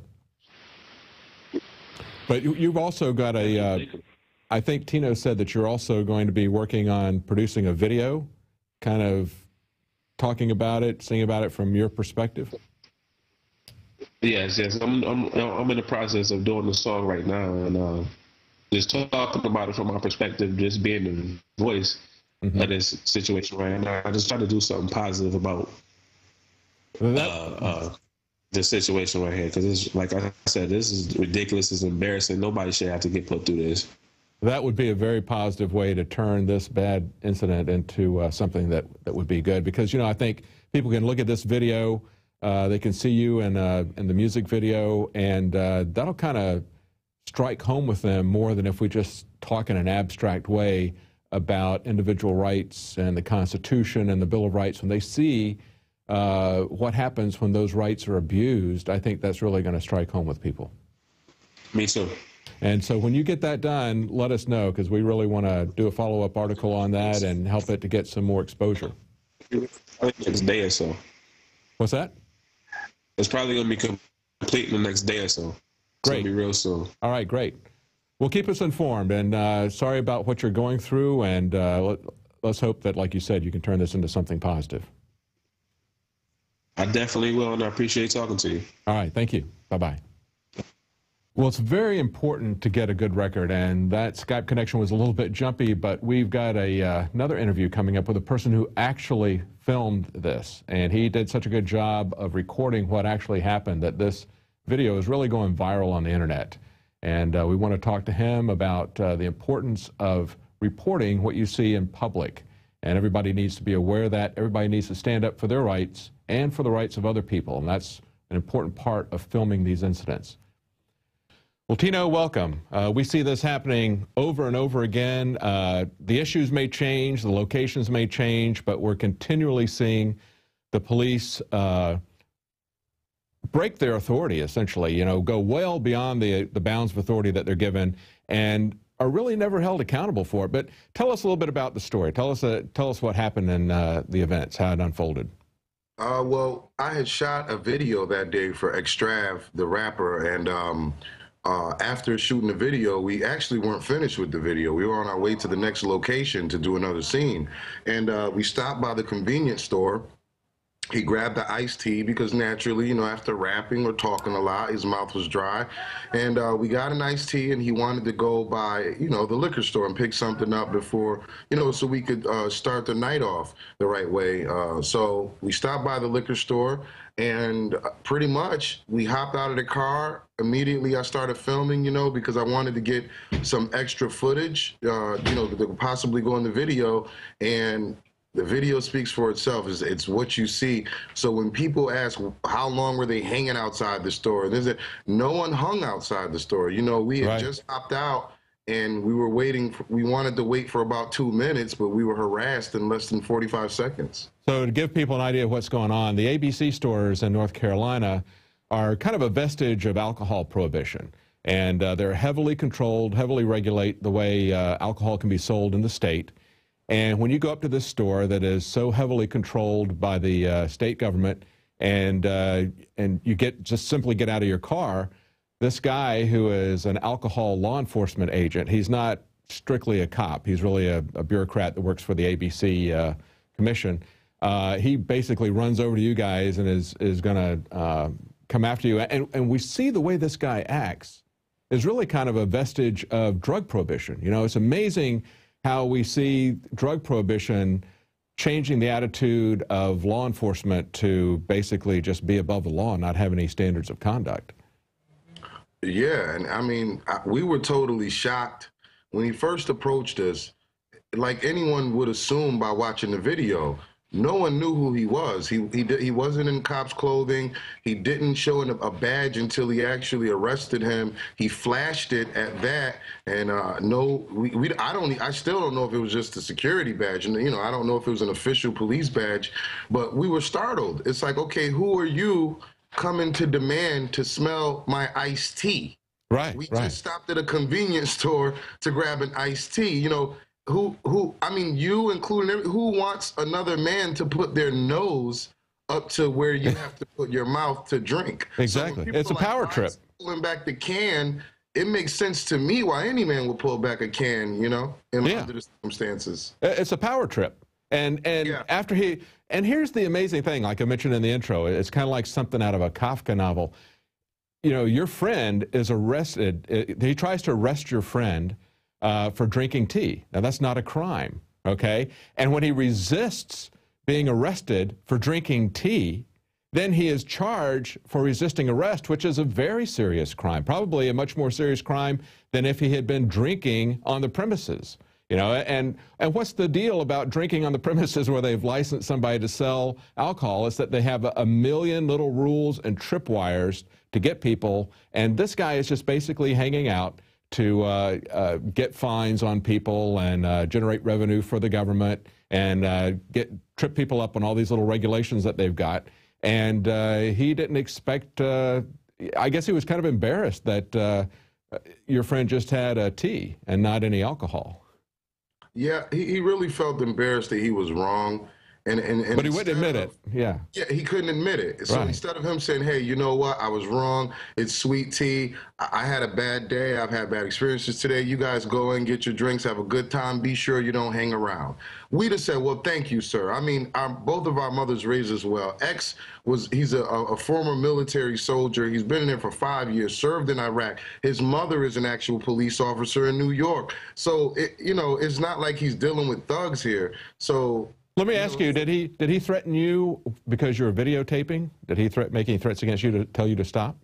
[SPEAKER 5] But you've also got I think Tino said that you're also going to be working on producing a video, kind of talking about it, singing about it from your perspective.
[SPEAKER 12] Yes. I'm in the process of doing the song right now, and just talking about it from my perspective, just being the voice of this situation right now. I just try to do something positive about this situation right here, because it's, like I said, this is ridiculous. It's embarrassing. Nobody should have to get put through this.
[SPEAKER 5] That would be a very positive way to turn this bad incident into something that would be good, because, you know, I think people can look at this video. They can see you in the music video, and that'll kind of strike home with them more than if we just talk in an abstract way about individual rights and the Constitution and the Bill of Rights. When they see what happens when those rights are abused, I think that's really going to strike home with people.
[SPEAKER 12] Me too.
[SPEAKER 5] And so when you get that done, let us know, because we really want to do a follow-up article on that and help it to get some more exposure.
[SPEAKER 12] I think next day or so.
[SPEAKER 5] What's that?
[SPEAKER 12] It's probably going to be complete in the next day or so. It's
[SPEAKER 5] Great.
[SPEAKER 12] going to be real soon.
[SPEAKER 5] All right, great. Well, keep us informed, and sorry about what you're going through, and let's hope that, like you said, you can turn this into something positive.
[SPEAKER 12] I definitely will, and I appreciate talking to you.
[SPEAKER 5] All right, thank you. Bye-bye. Well, it's very important to get a good record, and that Skype connection was a little bit jumpy, but we've got another interview coming up with a person who actually filmed this, and he did such a good job of recording what actually happened that this video is really going viral on the internet. And we want to talk to him about the importance of reporting what you see in public. And everybody needs to be aware of that. Everybody needs to stand up for their rights and for the rights of other people, and that's an important part of filming these incidents. Well, Tino, welcome. We see this happening over and over again. The issues may change, the locations may change, but we're continually seeing the police break their authority, essentially, you know, go well beyond the bounds of authority that they're given, and are really never held accountable for it. But tell us a little bit about the story. Tell us what happened in the events, how it unfolded.
[SPEAKER 13] Well, I had shot a video that day for Xstrav, the rapper, and after shooting the video, we actually weren't finished with the video. We were on our way to the next location to do another scene. And we stopped by the convenience store. He grabbed the iced tea because naturally, you know, after rapping or talking a lot, his mouth was dry. And we got an iced tea, and he wanted to go by, you know, the liquor store and pick something up before, you know, so we could start the night off the right way. So we stopped by the liquor store, and pretty much we hopped out of the car. Immediately I started filming, you know, because I wanted to get some extra footage, you know, that could possibly go in the video. And the video speaks for itself. It's what you see. So when people ask how long were they hanging outside the store, no one hung outside the store. You know, we had just hopped out, and we were waiting. We wanted to wait for about 2 minutes, but we were harassed in less than 45 seconds.
[SPEAKER 5] So to give people an idea of what's going on, the ABC stores in North Carolina are kind of a vestige of alcohol prohibition. And they're heavily controlled, heavily regulate the way alcohol can be sold in the state. And when you go up to this store that is so heavily controlled by the state government, and you just simply get out of your car, this guy who is an alcohol law enforcement agent, he's not strictly a cop. He's really a bureaucrat that works for the ABC commission. He basically runs over to you guys and is going to come after you. And we see the way this guy acts is really kind of a vestige of drug prohibition. You know, it's amazing how we see drug prohibition changing the attitude of law enforcement to basically just be above the law and not have any standards of conduct.
[SPEAKER 13] Yeah, and I mean, we were totally shocked when he first approached us. Like anyone would assume by watching the video, no one knew who he was. He wasn't in cop's clothing. He didn't show a badge until he actually arrested him. He flashed it at that, and I still don't know if it was just a security badge, and you know, I don't know if it was an official police badge, but we were startled. It's like, okay, who are you coming to demand to smell my iced tea?
[SPEAKER 5] Right.
[SPEAKER 13] We just stopped at a convenience store to grab an iced tea. You know, I mean, you including who wants another man to put their nose up to where you have to put your mouth to drink?
[SPEAKER 5] Exactly. So it's a power trip.
[SPEAKER 13] Pulling back the can, it makes sense to me why any man would pull back a can, you know, under the circumstances.
[SPEAKER 5] It's a power trip. And after and here's the amazing thing, like I mentioned in the intro, it's kind of like something out of a Kafka novel. You know, your friend is arrested. He tries to arrest your friend for drinking tea. Now, that's not a crime, okay? And when he resists being arrested for drinking tea, then he is charged for resisting arrest, which is a very serious crime, probably a much more serious crime than if he had been drinking on the premises. You know, and what's the deal about drinking on the premises where they've licensed somebody to sell alcohol? Is that they have a million little rules and tripwires to get people, and this guy is just basically hanging out to get fines on people and generate revenue for the government and trip people up on all these little regulations that they've got. And he didn't expect, I guess he was kind of embarrassed that your friend just had a tea and not any alcohol.
[SPEAKER 13] Yeah, he really felt embarrassed that he was wrong.
[SPEAKER 5] But he wouldn't admit it. Yeah,
[SPEAKER 13] he couldn't admit it. So instead of him saying, hey, you know what, I was wrong, it's sweet tea, I had a bad day, I've had bad experiences today, you guys go and get your drinks, have a good time, be sure you don't hang around. We just said, well, thank you, sir. I mean, both of our mothers raised us well. X he's a former military soldier. He's been in there for 5 years, served in Iraq. His mother is an actual police officer in New York. So, you know, it's not like he's dealing with thugs here. So...
[SPEAKER 5] Let me ask you, did he threaten you because you're videotaping? Did he make any threats against you to tell you to stop?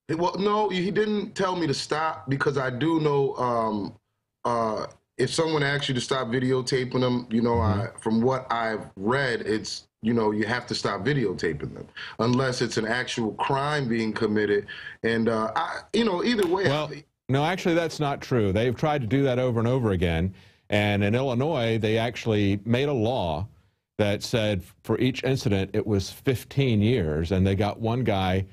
[SPEAKER 13] Well, no, he didn't tell me to stop because I do know if someone asks you to stop videotaping them, you know, from what I've read, it's, you know, you have to stop videotaping them unless it's an actual crime being committed. And, you know, either way.
[SPEAKER 5] Well, no, actually, that's not true. They've tried to do that over and over again. And in Illinois, they actually made a law that said for each incident it was 15 years, and they got one guy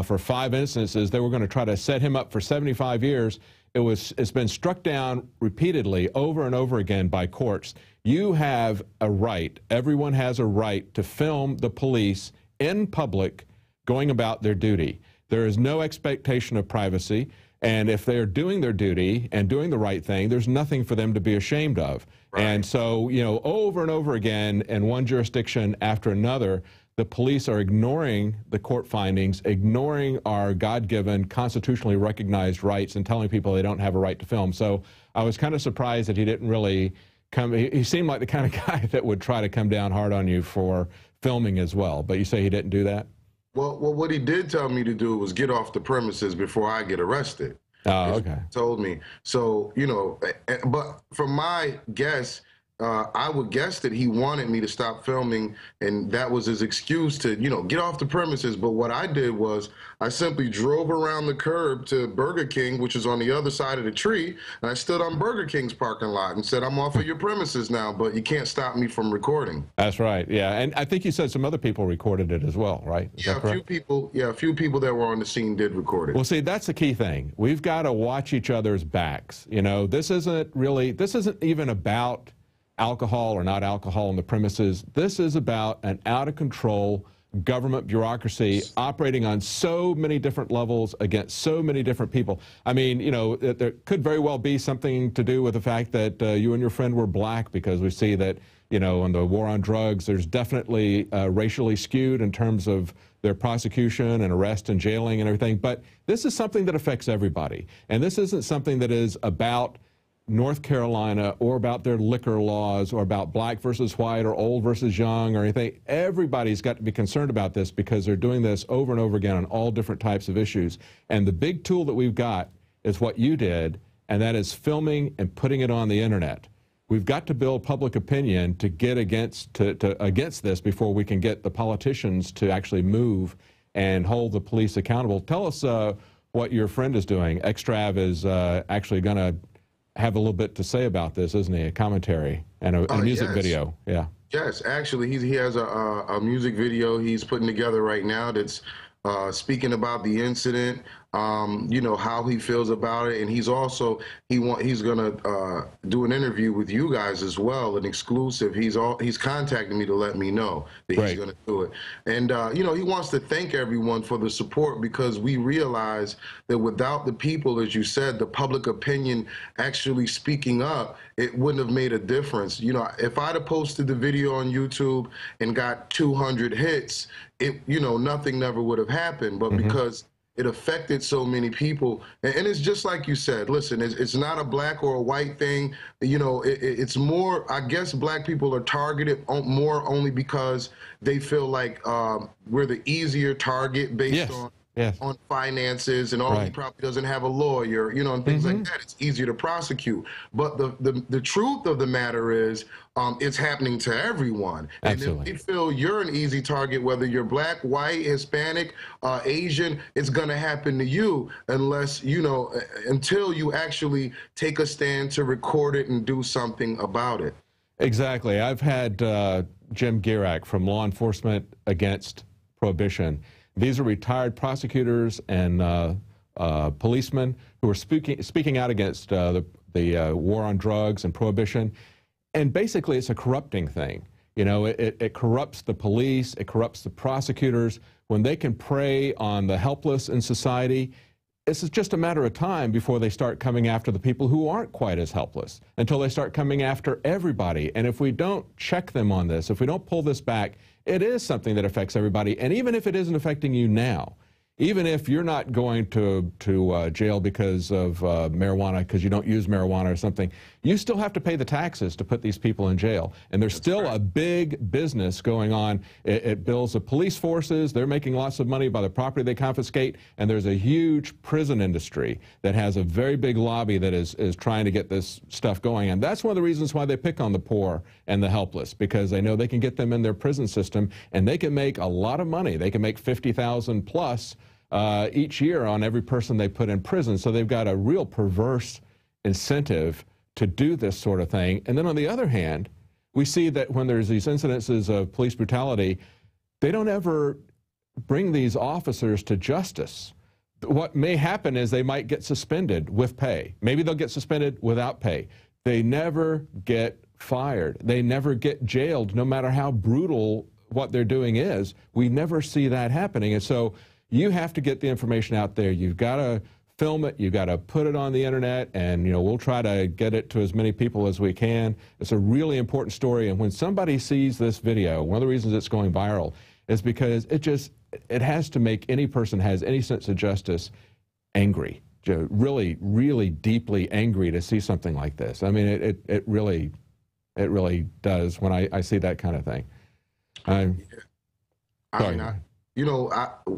[SPEAKER 5] for 5 instances. They were going to try to set him up for 75 years. It's been struck down repeatedly over and over again by courts. You have a right, everyone has a right to film the police in public going about their duty. There is no expectation of privacy, and if they're doing their duty and doing the right thing, there's nothing for them to be ashamed of. And so, you know, over and over again in one jurisdiction after another, the police are ignoring the court findings, ignoring our God-given, constitutionally recognized rights, and telling people they don't have a right to film. So I was kind of surprised that he didn't really come. He seemed like the kind of guy that would try to come down hard on you for filming as well. But you say he didn't do that?
[SPEAKER 13] Well, what he did tell me to do was get off the premises before I get arrested.
[SPEAKER 5] Oh, okay.
[SPEAKER 13] Told me. So, you know, but from my guess, I would guess that he wanted me to stop filming, and that was his excuse to, you know, get off the premises. But what I did was I simply drove around the curb to Burger King, which is on the other side of the tree, and I stood on Burger King's parking lot and said, I'm off of your premises now, but you can't stop me from recording.
[SPEAKER 14] That's right, yeah. And I think you said some other people recorded it as well, right?
[SPEAKER 13] Yeah, a few people that were on the scene did record it.
[SPEAKER 14] Well, see, that's the key thing. We've got to watch each other's backs. You know, this isn't even about alcohol or not alcohol on the premises. This is about an out-of-control government bureaucracy operating on so many different levels against so many different people. I mean, you know, there could very well be something to do with the fact that you and your friend were black, because we see that, you know, in the war on drugs, there's definitely racially skewed in terms of their prosecution and arrest and jailing and everything. But this is something that affects everybody. And this isn't something that is about North Carolina or about their liquor laws or about black versus white or old versus young or anything. Everybody's got to be concerned about this, because they're doing this over and over again on all different types of issues. And the big tool that we've got is what you did, and that is filming and putting it on the internet. We've got to build public opinion to get against this before we can get the politicians to actually move and hold the police accountable. Tell us what your friend is doing. Xstrav is actually going to have a little bit to say about this, isn't he? A commentary and a music video. Yeah.
[SPEAKER 13] Yes, actually, he has a music video he's putting together right now that's speaking about the incident, you know, how he feels about it, and he's also he's gonna do an interview with you guys as well, an exclusive. He's contacted me to let me know that he's gonna do it, and you know, he wants to thank everyone for the support, because we realize that without the people, as you said, the public opinion actually speaking up, it wouldn't have made a difference. You know, if I'd have posted the video on YouTube and got 200 hits, you know, nothing never would have happened. But because it affected so many people, and it's just like you said, listen, it's not a black or a white thing. You know, it's more, I guess black people are targeted more only because they feel like we're the easier target based on finances, and he probably doesn't have a lawyer, you know, and things like that. It's easier to prosecute. But the truth of the matter is, it's happening to everyone.
[SPEAKER 14] Absolutely.
[SPEAKER 13] And if they feel you're an easy target, whether you're black, white, Hispanic, Asian, it's going to happen to you unless, you know, until you actually take a stand to record it and do something about it.
[SPEAKER 14] Exactly. I've had Jim Gierak from Law Enforcement Against Prohibition. These are retired prosecutors and policemen who are speaking out against the war on drugs and prohibition. And basically, it's a corrupting thing. You know, it corrupts the police, it corrupts the prosecutors. When they can prey on the helpless in society, it's just a matter of time before they start coming after the people who aren't quite as helpless, until they start coming after everybody. And if we don't check them on this, if we don't pull this back, it is something that affects everybody. And even if it isn't affecting you now, even if you're not going to jail because of marijuana, because you don't use marijuana or something, you still have to pay the taxes to put these people in jail. And there's still a big business going on. It builds the police forces. They're making lots of money by the property they confiscate. And there's a huge prison industry that has a very big lobby that is trying to get this stuff going. And that's one of the reasons why they pick on the poor and the helpless, because they know they can get them in their prison system and they can make a lot of money. They can make $50,000 plus each year on every person they put in prison. So they've got a real perverse incentive to do this sort of thing. And then on the other hand, we see that when there's these incidences of police brutality, they don't ever bring these officers to justice. What may happen is they might get suspended with pay. Maybe they'll get suspended without pay. They never get fired. They never get jailed, no matter how brutal what they're doing is. We never see that happening. And so you have to get the information out there. You've got to film it. You've got to put it on the internet, and, you know, we'll try to get it to as many people as we can. It's a really important story, and when somebody sees this video, one of the reasons it's going viral is because it has to make any person who has any sense of justice angry, really, really deeply angry to see something like this. I mean, it really does when I see that kind of thing.
[SPEAKER 13] You know,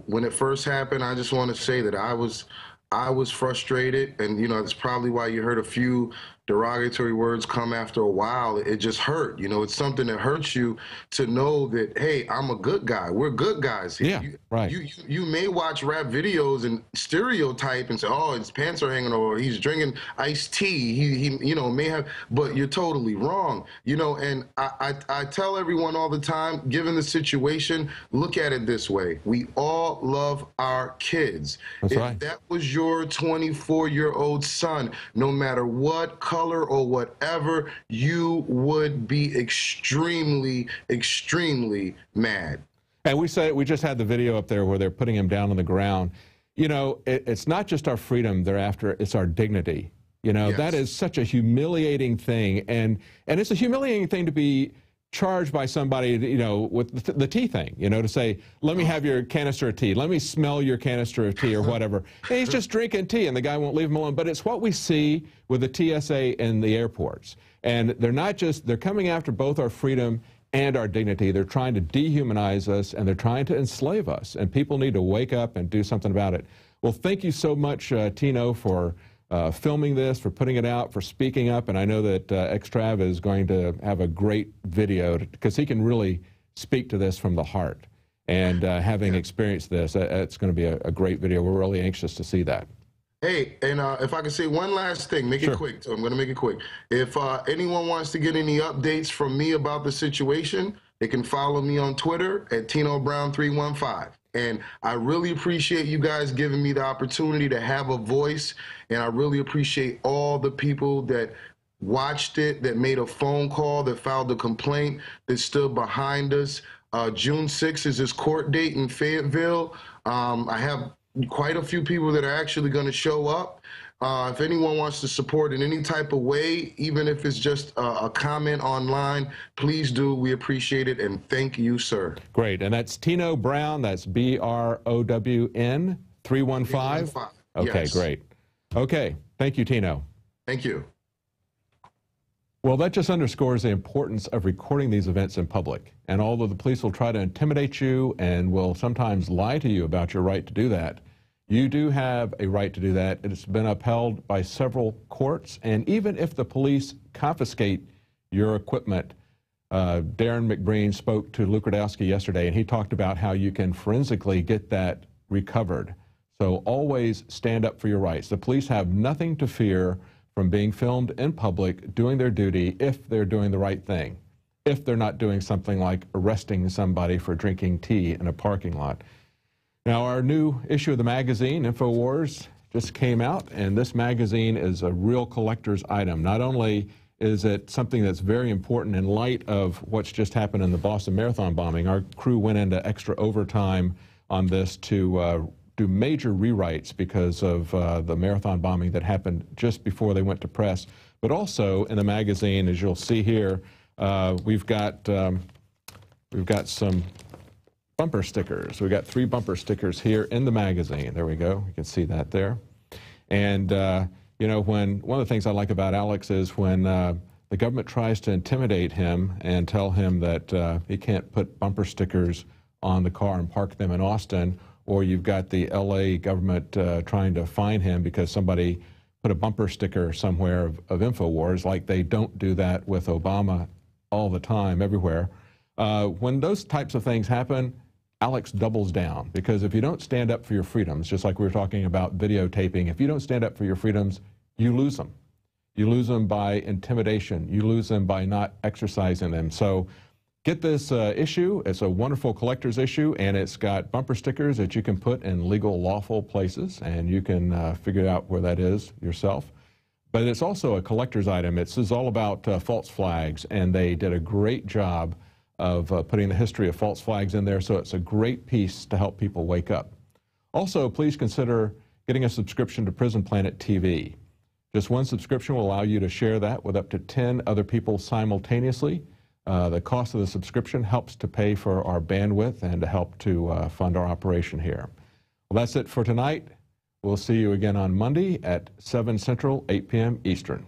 [SPEAKER 13] when it first happened, I just want to say that I was frustrated, and, you know, that's probably why you heard a few derogatory words come after a while, it just hurt. You know, it's something that hurts you to know that, hey, I'm a good guy. We're good guys here.
[SPEAKER 14] Yeah, right.
[SPEAKER 13] You may watch rap videos and stereotype and say, oh, his pants are hanging, or he's drinking iced tea. He you know, may have, but you're totally wrong. You know, and I tell everyone all the time, given the situation, look at it this way. We all love our kids.
[SPEAKER 14] That's right.
[SPEAKER 13] If that was your 24-year-old son, no matter what color or whatever, you would be extremely, extremely mad.
[SPEAKER 14] And we just had the video up there where they're putting him down on the ground. You know, it's not just our freedom they're after, it's our dignity. You know,
[SPEAKER 13] Yes.
[SPEAKER 14] that is such a humiliating thing. And it's a humiliating thing to be charged by somebody, you know, with the tea thing, you know, to say, let me have your canister of tea, let me smell your canister of tea or whatever. And he's just drinking tea and the guy won't leave him alone. But it's what we see with the TSA and the airports. And they're not just, they're coming after both our freedom and our dignity. They're trying to dehumanize us and they're trying to enslave us. And people need to wake up and do something about it. Well, thank you so much, Tino, for filming this, for putting it out, for speaking up. And I know that Xstrav is going to have a great video because he can really speak to this from the heart. And having experienced this, it's going to be a great video. We're really anxious to see that.
[SPEAKER 13] Hey, and if I can say one last thing, make it quick. So I'm going to make it quick. If anyone wants to get any updates from me about the situation, they can follow me on Twitter at Tino Brown 315. And I really appreciate you guys giving me the opportunity to have a voice. And I really appreciate all the people that watched it, that made a phone call, that filed a complaint, that stood behind us. June 6th is his court date in Fayetteville. I have quite a few people that are actually going to show up. If anyone wants to support in any type of way, even if it's just a comment online, please do. We appreciate it, and thank you, sir.
[SPEAKER 14] Great, and that's Tino Brown, that's BROWN 315? Okay,
[SPEAKER 13] Yes.
[SPEAKER 14] Great. Okay, thank you, Tino.
[SPEAKER 13] Thank you.
[SPEAKER 14] Well, that just underscores the importance of recording these events in public. And although the police will try to intimidate you and will sometimes lie to you about your right to do that, you do have a right to do that. It's been upheld by several courts. And even if the police confiscate your equipment, Darren McBreen spoke to Luke Radowski yesterday, and he talked about how you can forensically get that recovered. So always stand up for your rights. The police have nothing to fear from being filmed in public doing their duty if they're doing the right thing, if they're not doing something like arresting somebody for drinking tea in a parking lot. Now, our new issue of the magazine, Infowars, just came out, and this magazine is a real collector's item. Not only is it something that's very important in light of what's just happened in the Boston Marathon bombing, our crew went into extra overtime on this to do major rewrites because of the marathon bombing that happened just before they went to press. But also in the magazine, as you'll see here, we've got some bumper stickers. We've got 3 bumper stickers here in the magazine. There we go. You can see that there. And, you know, one of the things I like about Alex is when the government tries to intimidate him and tell him that he can't put bumper stickers on the car and park them in Austin, or you've got the LA government trying to fine him because somebody put a bumper sticker somewhere of Infowars, like they don't do that with Obama all the time, everywhere. When those types of things happen, Alex doubles down, because if you don't stand up for your freedoms, just like we were talking about videotaping, if you don't stand up for your freedoms, you lose them. You lose them by intimidation. You lose them by not exercising them. So get this issue. It's a wonderful collector's issue, and it's got bumper stickers that you can put in legal, lawful places, and you can figure out where that is yourself. But it's also a collector's item. This is all about false flags, and they did a great job of putting the history of false flags in there, so it's a great piece to help people wake up. Also, please consider getting a subscription to Prison Planet TV. Just one subscription will allow you to share that with up to 10 other people simultaneously. The cost of the subscription helps to pay for our bandwidth and to help to fund our operation here. Well, that's it for tonight. We'll see you again on Monday at 7 Central, 8 p.m. Eastern.